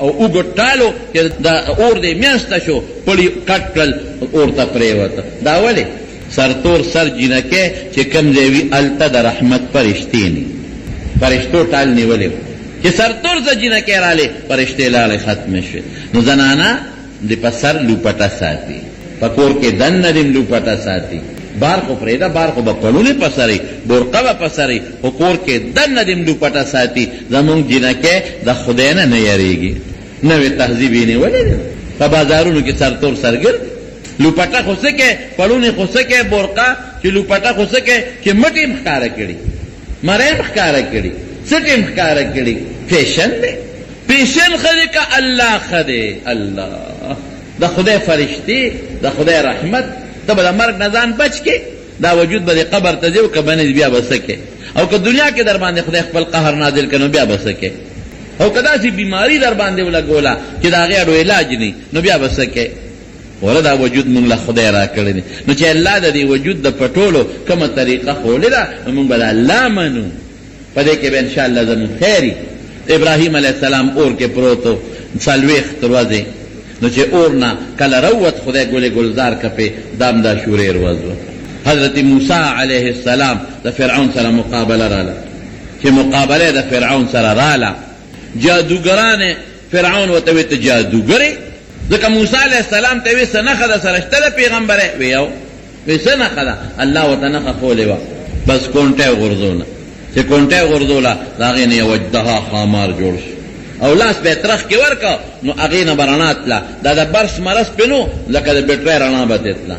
او اوږد ټالو چې د اور دې میاشته شو پړي کټ کړل اور ته پرېوته. دا ولې؟ سرتور سر جینکۍ چې کوم ځای وي هلته د رحمت فرشتې نه فرشتو ټال نیولی چې سرتور سر جینکۍ رالی فرشتې لاړې ختمې شوې. نو زنانه د په سر لوپټه ساتي، په کور کې دننه دې لوپټه ساتي. بار خو پرېږده، بار خو به پړونې په سرې، برقه به په سرې، خو کور کې دننه دې لوپټه ساتي. زمونږ جینکۍ د خدای نه نه یېرېږي. نوې تهذیب یې نیولې ده. په بازارونو کې سرتور سرګرد لوپټه خو څه کې، پړونې خو څه کې، برقه چې لوپټه خو څه کې چې مټې یې ښکاره کړي، مرۍ یې ښکاره کړي، څټې یې ښکاره کړي. فیشن دی. فیشن ښه دی که الله ښه دی؟ الله د خدای فرشتې، د خدای رحمت. ته به د مرګ نه ځان بچ کې، دا وجود به د قبر ته ځي او که بنې بیا به څه کې، او که دنیا کې در باندې خدای خپل قهر نازل کړي نو بیا به څه کې، او که داسې بیماري در باندې ولګوله چې د هغې اړو علاج نه نو بیا به څه کې. وله دا وجود مونږ له خدای را کړی دی. نو چې الله د دې وجود د پټولو کومه طریقه ښولې ده نو مونږ به د الله منو. په دې کې به انشاءالله زموږ خیر وي. ابراہیم علیہ السلام اور کے پروتو سلویخ دروازے نو چه اور نا کل روت خدای گل گلزار کپے دام دا شوری روازو. حضرت موسیٰ علیہ السلام دا فرعون سر مقابلہ رالا چه مقابلہ دا فرعون سر رالا جادوگران فرعون و تویت جادوگری ذکر موسیٰ علیہ السلام توی سنخ دا سرشتل پیغمبر ویو وی سنخ دا اللہ و تنخ خولی وا بس کونٹے غرزونا چه کونٹے غرزولا دا غین وجدها خامار جوڑش او لاس به ترخ کې ورکا نو اغینا برانات لا دا برس مرس پنو لکه د بیٹری رانا بتتلا.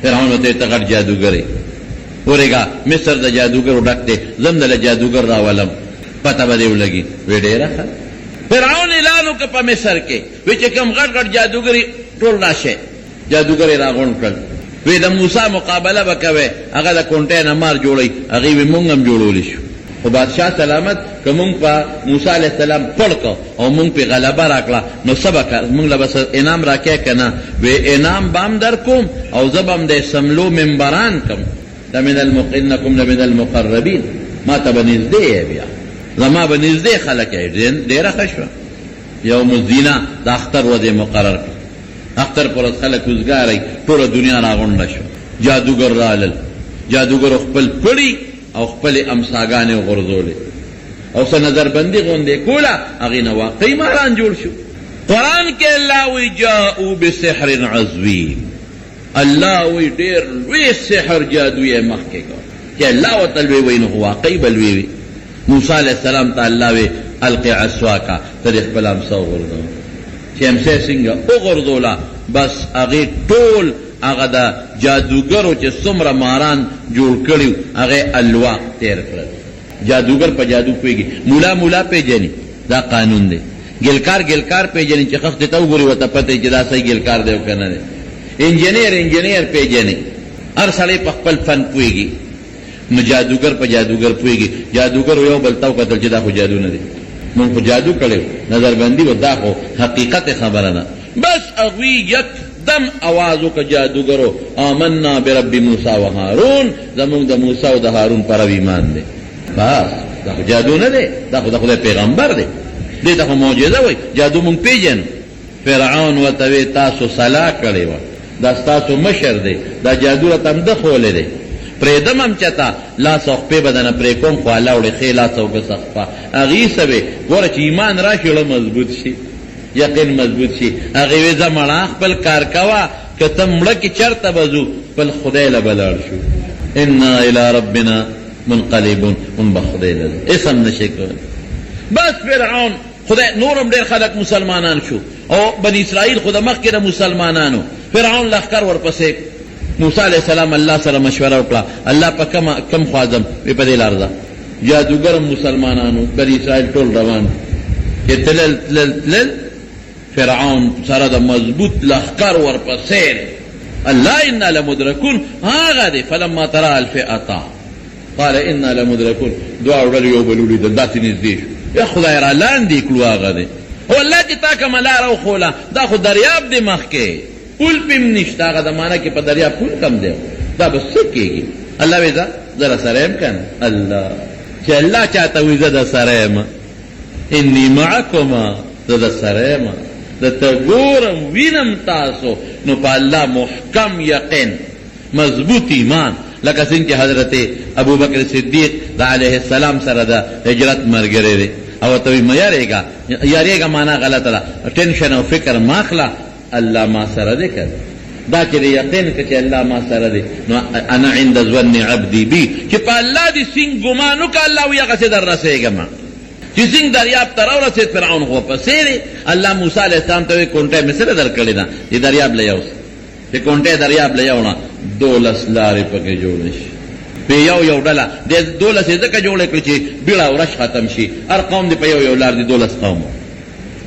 فرعون ته تغړ جادوګری ورګه مصر د جادوګر ډکته زمدل جادوګر راولم پته به دی ولګي وډه راخه فرعون اعلان وک په مصر کې وچ کم غټ غټ جادوګری ټول راشه جادوګری راغون کړ وی د موسی مقابله وکوي هغه د کونټه نمبر جوړي هغه وی مونږم جوړول شو و بادشاہ سلامت کہ منگ پا موسیٰ علیہ السلام پڑھ کا اور منگ پہ غلبہ راکلا نو سبق منگ لبس انعام راکے کنا وے انعام بام در کم او زبم دے سملو ممبران کم لمن المقنکم لمن المقربین ما تا بنزدے ہے بیا زما بنزدے خلق ہے دیرہ خشوہ یوم الزینہ دا اختر و دے مقرر کر اختر پر خلق ازگاری پورا دنیا راغن رشو جادوگر رالل جادوگر اخپل پڑی او خپل امساگانے غرزولے او سا نظر بندی غندے کولا اغینا واقعی ماران جوڑ شو. قرآن کے اللہ وی جاؤ بسحر عظیم اللہ وی دیر وی سحر جادوی مخکے گا کہ اللہ و تلوی وینو واقعی بلوی وی موسیٰ علیہ السلام تا اللہ وی القی عصواکا تریخ پل امسا غرزو چی امسے سنگا او غرزولا بس اغی ٹول اغا دا جادوگرو چه سمر ماران جوڑ کریو اغا الواق تیر کرد جادوگر پا جادو پیگی مولا پی جنی دا قانون دے گلکار پی جنی چه خفت تاو گوری و تا پتے چه دا سی گلکار دے و کنا دے انجینیر پی جنی ار سڑے پا خپل فن پیگی نو جادوگر پا جادوگر پیگی جادوگر یو بلتاو قتل چه دا خو جادو ندے من خو جادو کریو نظر بندی و دا خو حقیقت خبرنا بس اغوی یک دم آوازو کا جادوگرو آمنا برب موسیٰ و ہارون زمون دا موسیٰ و دا ہارون پر ایمان دے بس دا خو جادو نہ دے دا خو پیغمبر دے دے تا خو موجزہ ہوئی جادو مونگ پی جن فرعون و توی تاسو صلاح کرے و دا ستاسو مشر دے دا جادو را تم دخولے دے پریدم ہم چتا لا سوخ پی بدن پریکوم خواہ لاؤڑے خی لا سوخ سخفا اغیسا بے گورچ ایمان راشی رو مضبوط شی یقین مضبوط شي هغه وی زمړه خپل کار کوا کته مړه کی چرته بزو بل خدای له بلار شو ان الى ربنا منقلبون من بخدای له اسم نشکو بس فرعون خدای نورم ډیر خلق مسلمانان شو او بنی اسرائیل خدا مخکره مسلمانانو فرعون لخر ورپسې موسی علیہ السلام اللہ سره مشورہ وکړه الله په کم خوازم په دې لارځه جادوګر مسلمانانو بنی اسرائیل ټول روان چې تلل فرعون سره د مضبوط لخر ورپسې الله انا لمدرکون هغه دی فلما ترى الفئه قال انا لمدرکون دعا ورل یو بلولی د داسې نږدې شو یا خدای را لاندې کړو هغه دی او الله چې تا کوم لار او خوله دا خو دریاب دی مخکې پول پم نشته هغه د معنا کې په دریاب پول کم دی دا بس څه کېږي الله وی دا ذرا سره هم کنه الله چې الله چاته وی زده سره ما انی معکما زده سره ما د تګورم وینم تاسو نو په الله محکم یقین مضبوط ایمان لکه څنګه حضرت ابو بکر صدیق علیہ السلام سره د ہجرت مرګره دی او ته مې یاریګه معنا غلطه ده ټینشن او فکر ماخلا الله ما سره دی کړ دا چې یقین کړي الله ما سره دی نو انا عند ظن عبدي بي چې په الله دي څنګه ګمانو ک الله وي هغه څه در رسېګم چې څنګه دریاب تر ورسېد فرعون خو په سیری الله موسی علیہ السلام ته کونټه مصر در کړی دا چې دریاب لیاوس چې کونټه دریاب لیاونه 12 لارې پکې جوړ شي په یو ډله د 12 ځکه جوړ کړی چې بیړه ورش ختم شي هر قوم دی په یو لار دی 12 قوم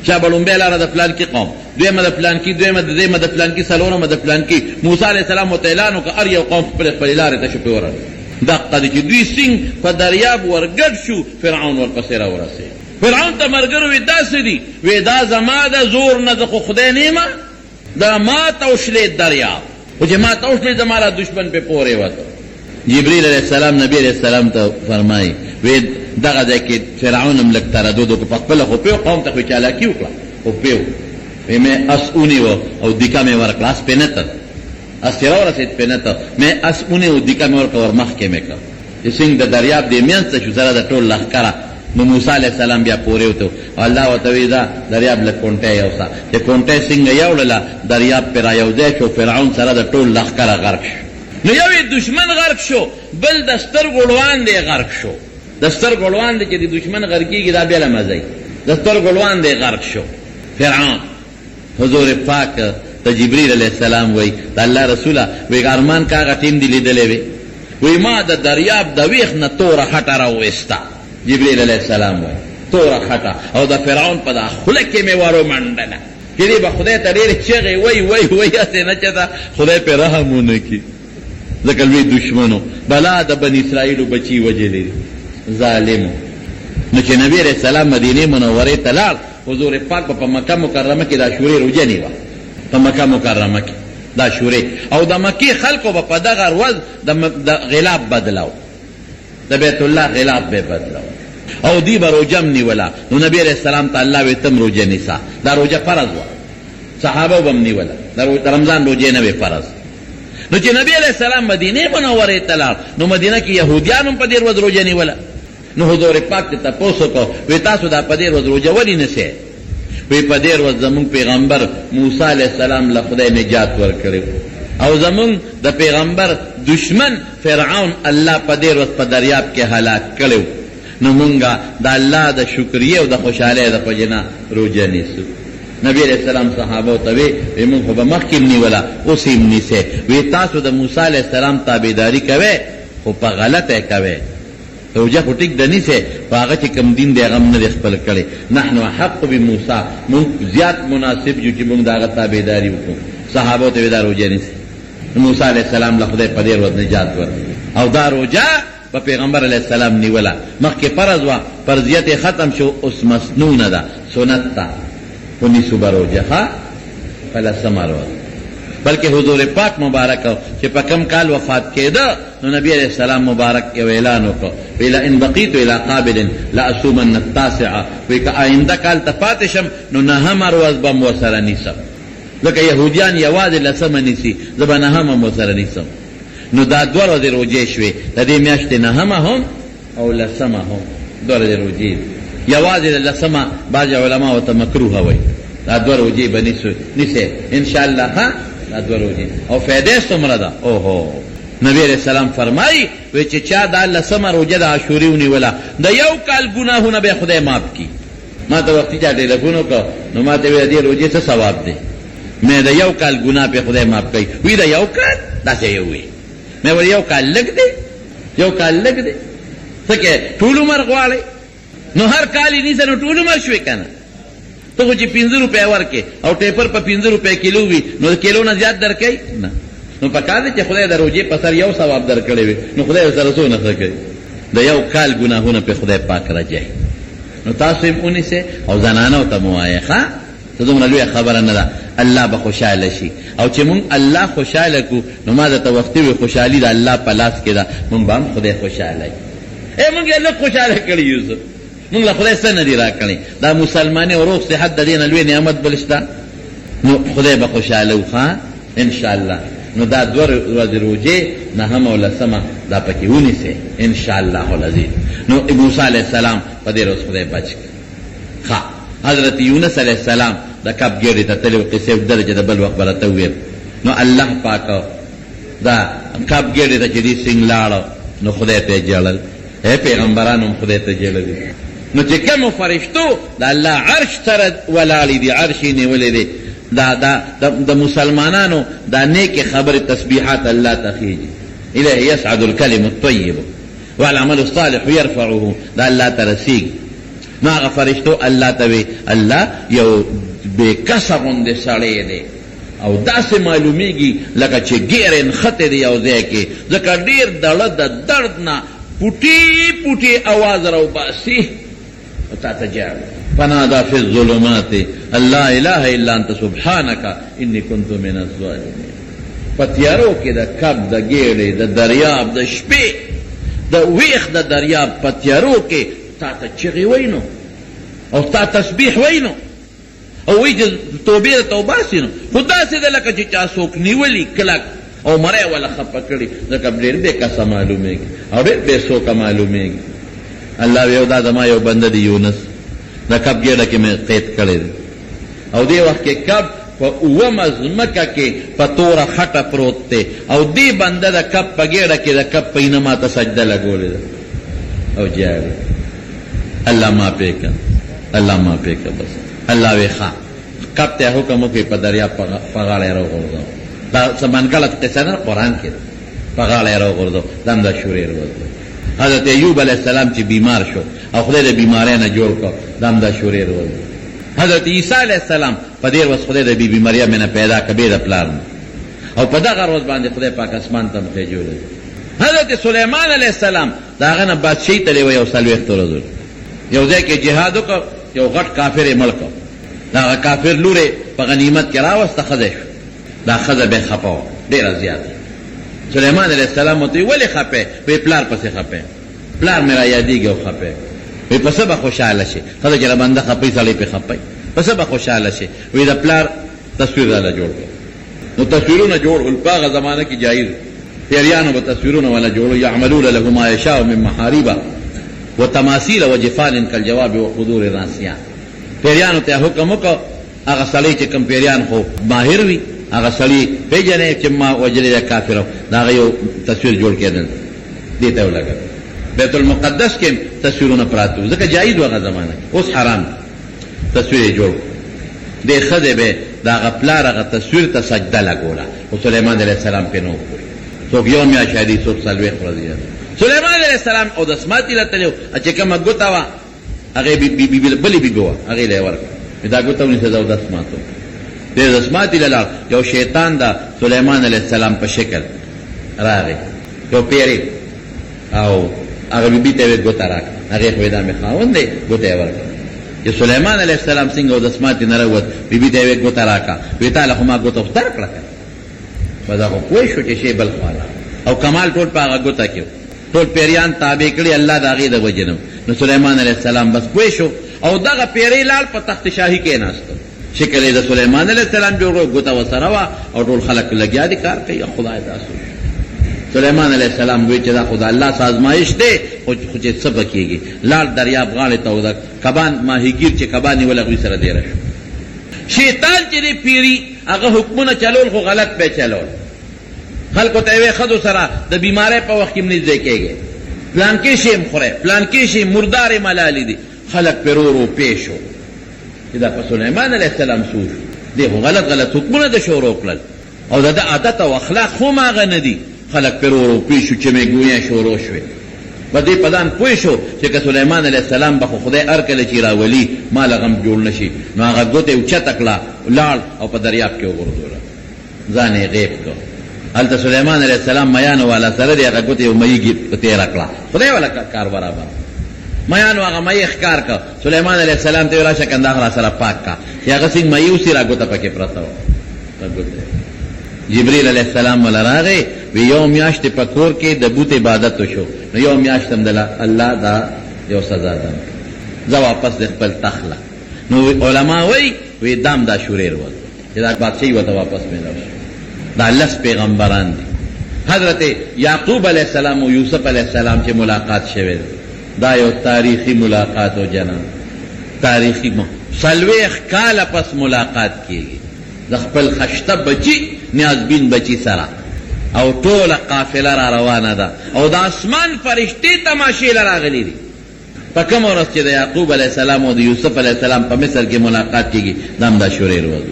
شابلون بیلاره د پلان کې قوم دویمه د پلان کې دویمه د پلان کې سلورمه د پلان کې موسی علیہ السلام متعلانو که ار یو قوم خپل لارې ته شو ورل دقه دي چې دوی سنگ په دریاب ورګډ شو فرعون ورپسې را ورسېد فرعون ته مرګرو وی داسې دي وی دا زما د زور نه د خدای نیمه دا ما توشلې دریاب او چې ما توشلې زما دشمن په پورې وته جبريل علیہ السلام نبی علیہ السلام ته فرمایي وی دغه ځای کې فرعون هم لږ تردد وکړ، په خپله خو پیو قوم ته خو چالاکي وکړه، خو پیو مې اس اونیو او دیکه مې ورکړه، اس پې نه ته اس چې راورسېد پې نه ته مې اس اونیو دیکه مې ورکړه، ور مخکې مې کړه چې څنګه د دریاب دې منځ ته شو سره د ټول لښکره. نو موسی علیه السلام بیا پورې وته او الله ورته وایي دا دریاب له کونټۍ یوسه، چې کونټۍ څنګه یوړله دریاب پې را یو ځای شو، فرعون سره د ټول لښکره غرق شو. نو یو یې دشمن غرق شو، بل د سترګو ړوان دی غرق شو. د سترګو ړوان دی چې د دشمن غرقېږي دا بیا له مزه وي، د سترګو ړوان دی غرق شو فرعون. حضور پاک ته جبریل علیہ السلام وی د الله رسوله وی ارمان کاغه ټیم دی لیدلې وی وی ما د دریاب د ویخ نه توره خټه راوستا. جبریل علیہ السلام وی توره خټه او د فرعون په دا خوله کې مې ورو منډله چې دی به خدای ته ډېرې چغې وی وی وی هسې نه چېته خدای پې رحم ونه کړي، ځکه لوی دشمنو بلا د بني اسرائیلو بچي وجلې ظالمو. نو چې نبی علیہ السلام مدینې منورې ته لاړ، حضور پاک په مکه مکرمه کې دا شورې روژه نیوه، په مکه مکرمه کې دا شورې، او د مکې خلکو به په دغه ورځ د غلاف بدلاو، د بیت الله غلاف به بدلاو او دی به روژه م نیوله. نو نبی علیہ السلام ته الله وی تم روژه نیسه، دا روژه فرض وه، صحابه به م نیوله، د رمضان روژې نه وې فرض. نو چې نبی علیہ السلام مدینې منورې ته لاړ، نو مدینه کې یهودیان هم په دې ورځ روژه نیوله. نو حضور پاک ته تپوس وکړو وی تاسو دا په دې ورځ روژه ولې نیسئ؟ وی په دې ورځ زمونږ پیغمبر موسی علیہ السلام له خدای نجات ورکړی او زمونږ د پیغمبر دشمن فرعون الله په دې ورځ په دریاب کې هلاک کړی. نو مونږه د الله د شکریې او د خوشحالۍ د وجې نه روژه نیسو. نبی علیہ السلام صحابو ته وی مونږ خو به مخکې م نیوله اوس یې م نیسئ. وی تاسو د موسی علیہ السلام تابعداري کوئ خو په غلطه کوئ، روژه خو ټیک د نیسئ، په هغه چې کوم دین دی هغه هم نه دی خپل کړی. نحنو احق بموسی، مونږ زیات مناسب یو چې مونږ د هغه تابعداري وکړو. صحابو ته وی دا روژه نیسئ. موسی علیہ السلام له خدای په دې ورځ نجات ورکړ او دا روژه په پیغمبر علیہ السلام نیوله. مخکې فرض وه، فرضیت ختم شو، اوس مسنونه ده، سنت ده، خو نیسو به روژه ښه په لسمه ورځ. بلکې حضور پاک مبارک چې په کم کال وفات کېده، نو نبی علیہ السلام مبارک یو اعلان وکړ وی لئن بقیت الی قابل لاصومن التاسعه، وی که آینده کال ته پاتې شم نو نهمه ورځ به م ورسره نیسم، ځکه یهودیان یوازې لسمه نیسي، زه به نهمه م ورسره نیسم. نو دا دوه ورځې روژې شوې، د دې میاشتې نهمه هم او لسمه هم دوه ورځې روژې. یوازې لسمه بعض علما ورته مکروهه وایي، دا دوه روژې به نیسئ انشاءالله ها، دا دوه روژې او فایده څومره ده. اوهو نبی علیہ السلام فرمایي وی چې چا دا لسمه روژه د عاشورې ونیوله د یو کال ګناهونه به خدای معاف کړي. ما ته وختي چا ټېلیفون وکړ، نو ما ته ویل دې روژې څه ثواب دی؟ مې د یو کال ګناه په خدای معاف کوي. وی د یو کال داسې یو وی، مې ویل یو کال لږ دی، یو کال لږ دی، څه کې ټول عمر غواړئ؟ نو هر کال یې نیسه نو ټول عمر شوې که نه؟ ته خو چې 15 روپۍ ورکې او ټیپر په 15 روپۍ کیلو وي، نو د کیلو نه زیات درکوي نه. نو پکار دی چې خدای د روژې په سر یو ثواب درکړی وي، نو خدای ورسره څونه ښه کوي؟ د یو کال ګناهونه په خدای پاک رجعي. نو تاسو یې ونیسئ او زنانو ته مو وایئ ښه، ته دومره لویه خبره نه ده، الله به خوشحاله شي. او چې مونږ الله خوشحاله کړو، نو ما درته وختي وي خوشحالي د الله په لاس کې ده، مونږ به هم خدای خوشحاله وي. مونږ یې لږ خوشحاله کړي یوسف، مونږ له خدای څه نه دي را کړی، دا مسلمانۍ او روغ صحت د دې نه لوی نعمت بل شته. نو خدای به خوشحاله وو ښه انشاءالله. نو دا دوه ورځې روژې نهمه او لسمه دا پکې ونیسئ انشاءالله العزیز. نو موسی علیہ السلام په دې ورځ خدای بچ کړ. ښه حضرت یونس علیہ السلام د کب ګیډې ته تللی و، قصې اوږده چې د بل وخت به راته وویم. نو الله پاک دا کب ګیډې ته چې دې سنګ لاړه، نو خدای ته یې ژړل، پیغمبران هم خدای ته ژړلي. نو چې کومو فرشتو د الله عرش سره ولاړې دي، عرش یې نیولی دی، دا مسلمانانو دا نیک خبر تسبیحات الله ته خیږي. الیه یصعد الکلم الطیب والعمل الصالح یرفعه، دا الله ته رسیږي. نو هغه فرشتو الله ته وی الله یو بے کسه غوندې سړی دی او داسې معلومیږي لکه چې ګیرې نښتې دی یو ځای کې، ځکه ډېر دړه د درد نه پوټي پوټي اواز راوباسي او تا ته ژاړي. فنادى في الظلمات ان لا اله الا انت سبحانك اني كنت من الظالمين. پتیارو کې د کب د ګیړې د دریاب د شپې د ویخ د دریاب پتیارو کې تا ته چغې وایي نو او تا تسبیح وایي نو او وایي چې توبې ته توباسي نو خو داسې ده لکه چې چا څوک نیولي کلک او مری والا خفه کړي ځکه ډېر بې کسه معلومېږي او ډېر بې سوکه معلومېږي. الله وی او دا زما یو بنده دی یونس د کب ګېډه کې مې قید کړی دی او دې وخت کې کب په اومه ځمکه کې په توره خټه پروت دی او دې بنده د کب په ګېډه کې د کب په اینه ماته سجده لګولې ده او جاړي الله معافې کړه الله معافې کړه بس الله وی ښه کب ته حکم وکړي په دریاب په غاړه یې راوغورځوه دا څه منګله قصه نه قرآن کې ده په غاړه یې راوغورځوه دم دا شورې راوځي. حضرت ایوب علیہ السلام چې بیمار شو او خدای د بیماری نه جوړ کړ دم دا شورې راوځي. حضرت عیسی علیہ السلام په دې ورځ خدای د بیبي مریم نه پیدا کړ بې د پلار نه او په دغه ورځ باندې خدای پاک اسمان ته مخې جوړوي. حضرت سلیمان علیہ السلام د هغه نه بادشاهي تللی و یو 40 ورځو یو ځای کې جهاد وکړ یو غټ کافر یې مړ کړ د هغه کافر لور یې په غنیمت کې راوسته ښځه شو دا ښځه بیا خفه وه ډېره زیاته. سلیمان علیہ السلام ورته ویل ولې خفه وی پلار پسې خفه پلار مې را یادېږي او خفه وی په څه به خوشحاله شي ښځه چې را بنده خفی سړی پې خفی په څه به خوشحاله شي وی د پلار تصویر راله جوړ کړ نو تصویرونه جوړ په هغه زمانه کې جایز پیریانو به تصویرونه والا جوړو یعملون له ما یشاء من محارب وتماثیل وجفان کالجواب وقدور راسیان. پیریانو ته حکم وکړ هغه سړی چې کوم پیریان خو ماهر وي هغه سړی پیژنې چې ما وجلې د کافرو دا هغه یو تصویر جوړ کېدل دې ته ولګل. بیت المقدس کې تصویرونه پراته وو ځکه جایز و هغه زمانه اوس حرام تصویر یې جوړ دې ښځې به د هغه پلار هغه تصویر ته سجده لګوله خو سلیمان علیه السلام پې نه وکړي څوک یو میاشت شادي څوک 40 ورځې سلیمان علیه السلام اودسماتي له تللی و چې کومه ګوته وه هغې بلې بیبي وه هغې له یې ورکړه دا ګوته ونیسه زه اودسمات وکړم دې اودسماتي له لاړ یو شیطان د سلیمان علیه السلام په شکل راغی یو پیری او هغه بیبي ته یې ګوته راکړه هغې خو یې دا مې خاوند دی ګوته یې ورکړه چې سلیمان علیه السلام څنګه اودسماتي نه راووت بیبي ته یې ګوته راکړه وی تاله خو ما ګوته خو در کړه بس هغه پوه شو چې شی بل خواله او کمال ټول په هغه ګوته کې ټول پیریان تابع کړي الله د هغې د وجې نه نو سلیمان علیه السلام بس پوه شو او دغه پیری لال په تخت شاهي کېناسته شکل یې د سلیمان علیه السلام جوړ کړو ګوته ورسره وه او ټول خلک لګیا دي کار کوي خدای داسې سلیمان علیه السلام وی چې دا خدا الله سازمایش دی خو چې څه به کېږي لال دریاب غاړې ته وده کبان ماهیګیر چې کبان نیول هغوی سره دیره شو شیطان چې دی پیري هغه حکمونه چلول خو غلط به چلول خلکو ته یې ښځو سره د بیمارۍ په وخت کې هم نږدې کېږي پلانکې شی هم خورئ پلانکې شی مردارې ملالې دي خلک پرې ورو پیښ شو چې دا په سلیمان علیه السلام سو شو دی خو غلط حکمونه د شروع کړل او د ده عادت او اخلاق خو هم هغه نه دي خلق پر ورو پیش شو چې مې ګویا شروع شوې په دې پدان پوه شو چې که سلیمان علیه السلام به خو خدای هر کله چې راولي ما له غم جوړ نه شي نو هغه ګوتې اوچته کړه لاړ او په دریاب کې وغورځوله ځان یې غیب کړ هلته سلیمان علیه السلام میانو والا سره دی هغه ګوتې یو میږي تېره کړه خدای والا کار برابر میانو هغه مۍ ښکار کړه سلیمان علیه السلام ته یې راشه کنداغ را سره پاک کړه چې هغه څنګه مۍ اوسي را ګوته پکې پرته وه جبریل علیہ السلام والا راغی وی یو میاشت په کور کې د بوت عبادت وشو نو یو میاشت هم د الله دا یو سزا ده زه واپس د خپل تخله نو علما وی دام دا شوریر وځ چې دا بادشاهي ورته واپس میلاو شو دا لس پیغمبران دي حضرت یعقوب علیہ السلام او یوسف علیہ السلام چې ملاقات شوی دا یو تاریخی ملاقات و جناب تاریخی 40 کاله پس ملاقات کیږي د خپل خشته بچی نیازبین بچی سره او ټوله قافله را روانه ده او د اسمان فرشتې تماشې له راغلي دي په کومه ورځ چې د یعقوب علیه السلام او د یوسف علیه السلام په مصر کې ملاقات کېږي دا هم دا شورې ورځ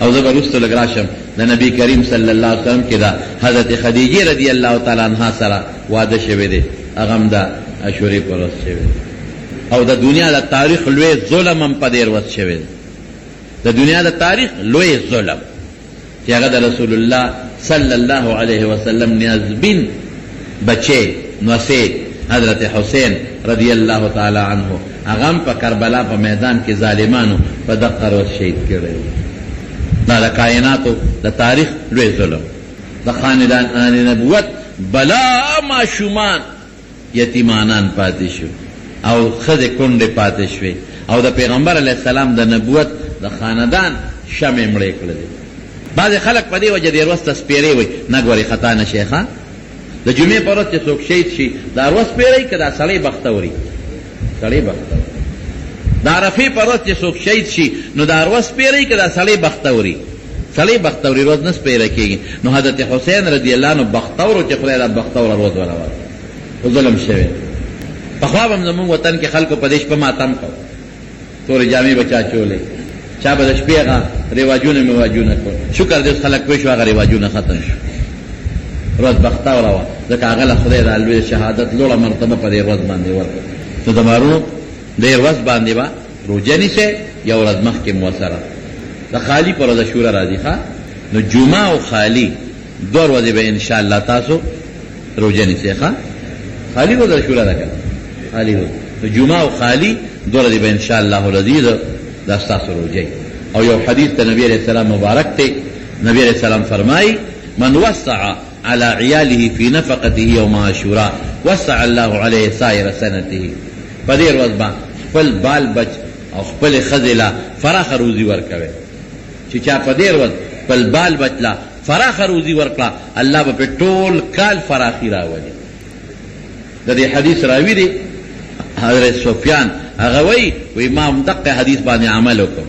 او زه به وروسته لږ راشم د نبي کریم صلی الله علیه وسلم کې دا حضرت خدیجې رضی الله تعالی عنها سره واده شوی دی هغه هم د عاشورې په ورځ شوی او د دنیا د تاریخ لوی ظلم هم په دې ورځ شوی دی د دنیا د تاریخ لوی ظلم چې هغه د رسول الله صلی الله علیه وسلم نیازبین بچے نوسے حضرت حسین رضی اللہ تعالی عنہ هغه هم په کربلا په میدان کې ظالمانو په دغه ورځ شهید کړی دا د کائناتو د تاریخ لوی ظلم د خاندان نبوت بلا ماشومان یتیمانان پاتې شو او خزه کونډه پاتې شوې او د پیغمبر علیه السلام د نبوت د خاندان شمع مړې کړلې. بعضې خلک په دې وجه د ورځ ته سپېرې وایي نه ګورې خطا نه شي ښه د جمعې په ورځ چې څوک شهید شي دا ورځ سپېرئ که دا سړی بختوري سړی بختوري د عرفې په ورځ چې څوک شهید شي نو دا ورځ سپېرئ که دا سړی بختوري سړی بختوري ورځ نه سپېره کېږي. نو حضرت حسین رضی الله عنه بختور و چې خدای دا بختوره ورځ ورور خو ظلم شوی. پخوا به هم زمونږ وطن کې خلکو په دې شپه ماتم کو تورې جامې به چا چولې چا به د شپې هغه رواجونه مواجونه کړ. شکر دې اوس خلک پوه شو هغه رواجونه ختم شو. ورځ بختوره وه ځکه هغه له خدای د لوی شهادت لوړه مرتبه په دې ورځ باندې ورکړه. نو د مارونو دې ورځ باندې به روژه نیسئ یو ورځ مخکې مو سره د خالي پر ورځ عاشوره راځي ښه نو جمعه او خالي دوه ورځې به انشاءالله تاسو روژه نیسئ ښه خالي ورځ عاشوره ده که خالي ورځ نو جمعه او خالي دوه ورځې به انشاءالله العزیز دا ستاسو روژه. او یو حدیث ته نبی علیہ السلام مبارک ته نبی علیہ السلام فرمائی من وسع على عياله في نفقته يوم عاشوراء وسع الله عليه سائر سنته. په دې ورځ باندې خپل بال بچ او خپل ښځې له فراخه روزي ورکوي چې چا په دې ورځ خپل بال بچ له فراخه روزي ورکړه الله به په ټول کال فراخي راولي. د دې حدیث راوي دی حضرت سفیان هغه وایي ما همدقه حدیث باندې عمل وکړ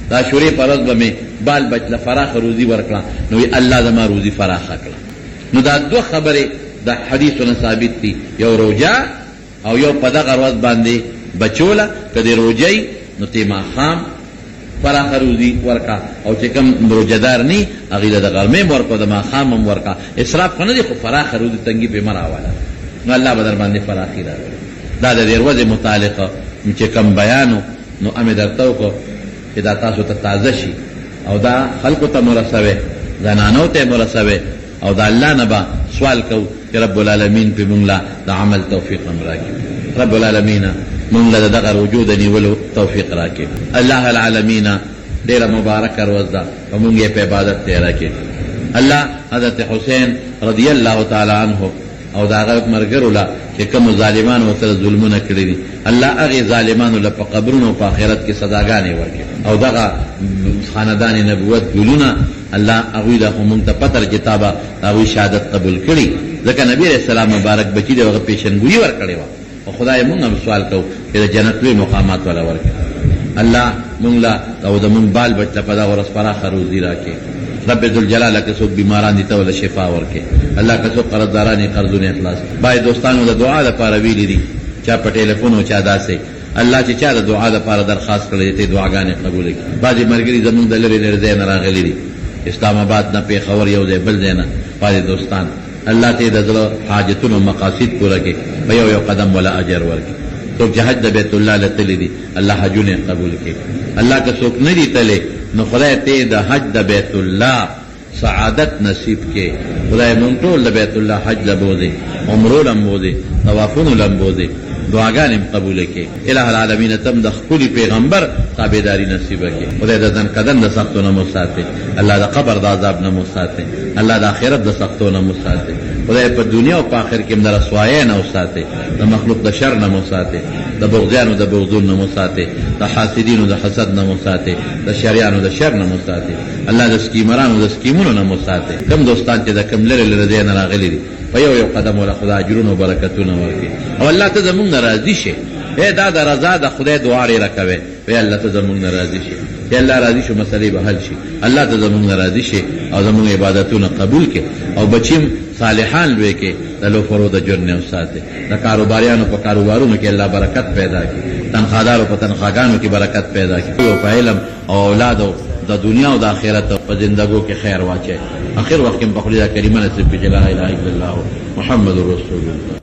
د عاشورې په ورځ به مې بال بچ له فراخه روزي ورکړه نو الله زما روزي فراخه کړه. نو دا دوه خبرې د حدیثونه ثابت دي یو روژه او یو په دغه ورځ باندې بچوله که د روژې نو ته ماښام فراخه روزي ورکړه او چې کوم روژهدار نی هغې له د غرمې م ورکړه د ماښام هم ورکړه. اسراف خو نه دی خو فراخه روزي تنګي پې مه راوله نو الله به در باندې فراخي راوړي. دا د دې ورځې متعلقه چې کوم بیانو نو امې درته وکړو چې دا تاسو ته تازه شي او دا خلکو ته مرسوي زنانو ته مرسوي او دا الله نه به سوال کو چې رب العالمین په مونږ له د عمل توفیق هم راکړي. رب العالمین مونږ له دغه رجوع د نیولو توفیق راکړي. الله العالمین ډېره مبارکه ورځ ده او مونږ یې په عبادت تېره کړي. الله حضرت حسین رضی الله تعالی عنه او د هغه ملګرو له چې کومو ظالمانو ورسره ظلمونه کړي دي الله هغې ظالمانو له په قبرونو په آخرت کې سزاګانې ورکړي او دغه خاندان نبوت ګلونه الله هغوی له خو مونږ ته پته ده چې تا به د هغوی شهادت قبول کړي ځکه نبي علیه السلام مبارک بچي دی هغه پیشنګویي ورکړې وه او خدای مونږ هم سوال کوو چې د جنت لوی مقامات والا ورکړي. الله مونږ له او د مونږ بال بچ له په دغه ورځ پراخه روزي راکړي. رب ذوالجلال که څوک بیماران دي ته وله شفا ورکړي. الله که څوک قرضداران یې قرضونه اخلاص. باید دوستانو د دعا دپاره ویلي دي چا په ټلیفون او چا داسې الله چې چا د دعا دپاره درخواست کړی دی ته دعاګانې قبوله کړي. بعضې ملګري زمونږ د لرې لرې ځای نه راغلي دي اسلام آباد نه پېښور یو ځای بل ځای نه بعضې دوستان الله ته یې د زړه حاجتونو مقاصد پوره کړي په یو یو قدم ولا اجر ورکړي. څوک چې حج د بیت الله له تللی دي الله حجونه یې قبول کړي. الله که څوک نه دي تللی نو خدای ته د حج د بیت الله سعادت نصیب کې. خدای مونږ ټول د بیت الله حج له بوځي عمرو له بوځي طوافونو له بوځي دعاګانې هم قبوله کړي. الہ العالمین تم د ښکلي پیغمبر تابعداري نصیبه کړي. خدای د ځن قدم د سختو نه مو ساتي. الله د قبر د عذاب نه مو ساتي. الله د آخرت د سختو نه مو ساتي. خدای په دنیا او په آخر کې هم د رسوایۍ نه وساتي. د مخلوق د شر نه مو ساتي. د بغضیانو د بغضون نه مو ساتي. د حاسدینو د حسد نه مو ساتي. د شریانو د شر نه مو ساتي. الله د سکیمرانو د سکیمونو نه مو ساتي. کوم دوستان چې د کوم لرې لرې ځای نه راغلي دي په یو یو قدم ولا خدای اجرونه او برکتونه ورکړي. او الله ته زمونږ نه راضي شي. دا د رضا د خدای دعا ډېره کوئ الله ته زمونږ نه راضي شي. چې الله راضي شو مسلې به حل شي. الله ته زمونږ نه راضي شي او زمونږ عبادتونه قبول کړي او بچیم صالحان لوی کې د لوفرو د جرم نه وساتي. د کاروباریانو په کاروبارونو کې الله برکت پیدا کړي. تنخوادارو په تنخواګانو کې برکت پیدا کړي او په علم او اولادو د دنیا او د آخرت په زندګو کې خیر واچي. اخر وخت کې په خپل کلمه نصیب کړي لا اله الا الله محمد رسول الله.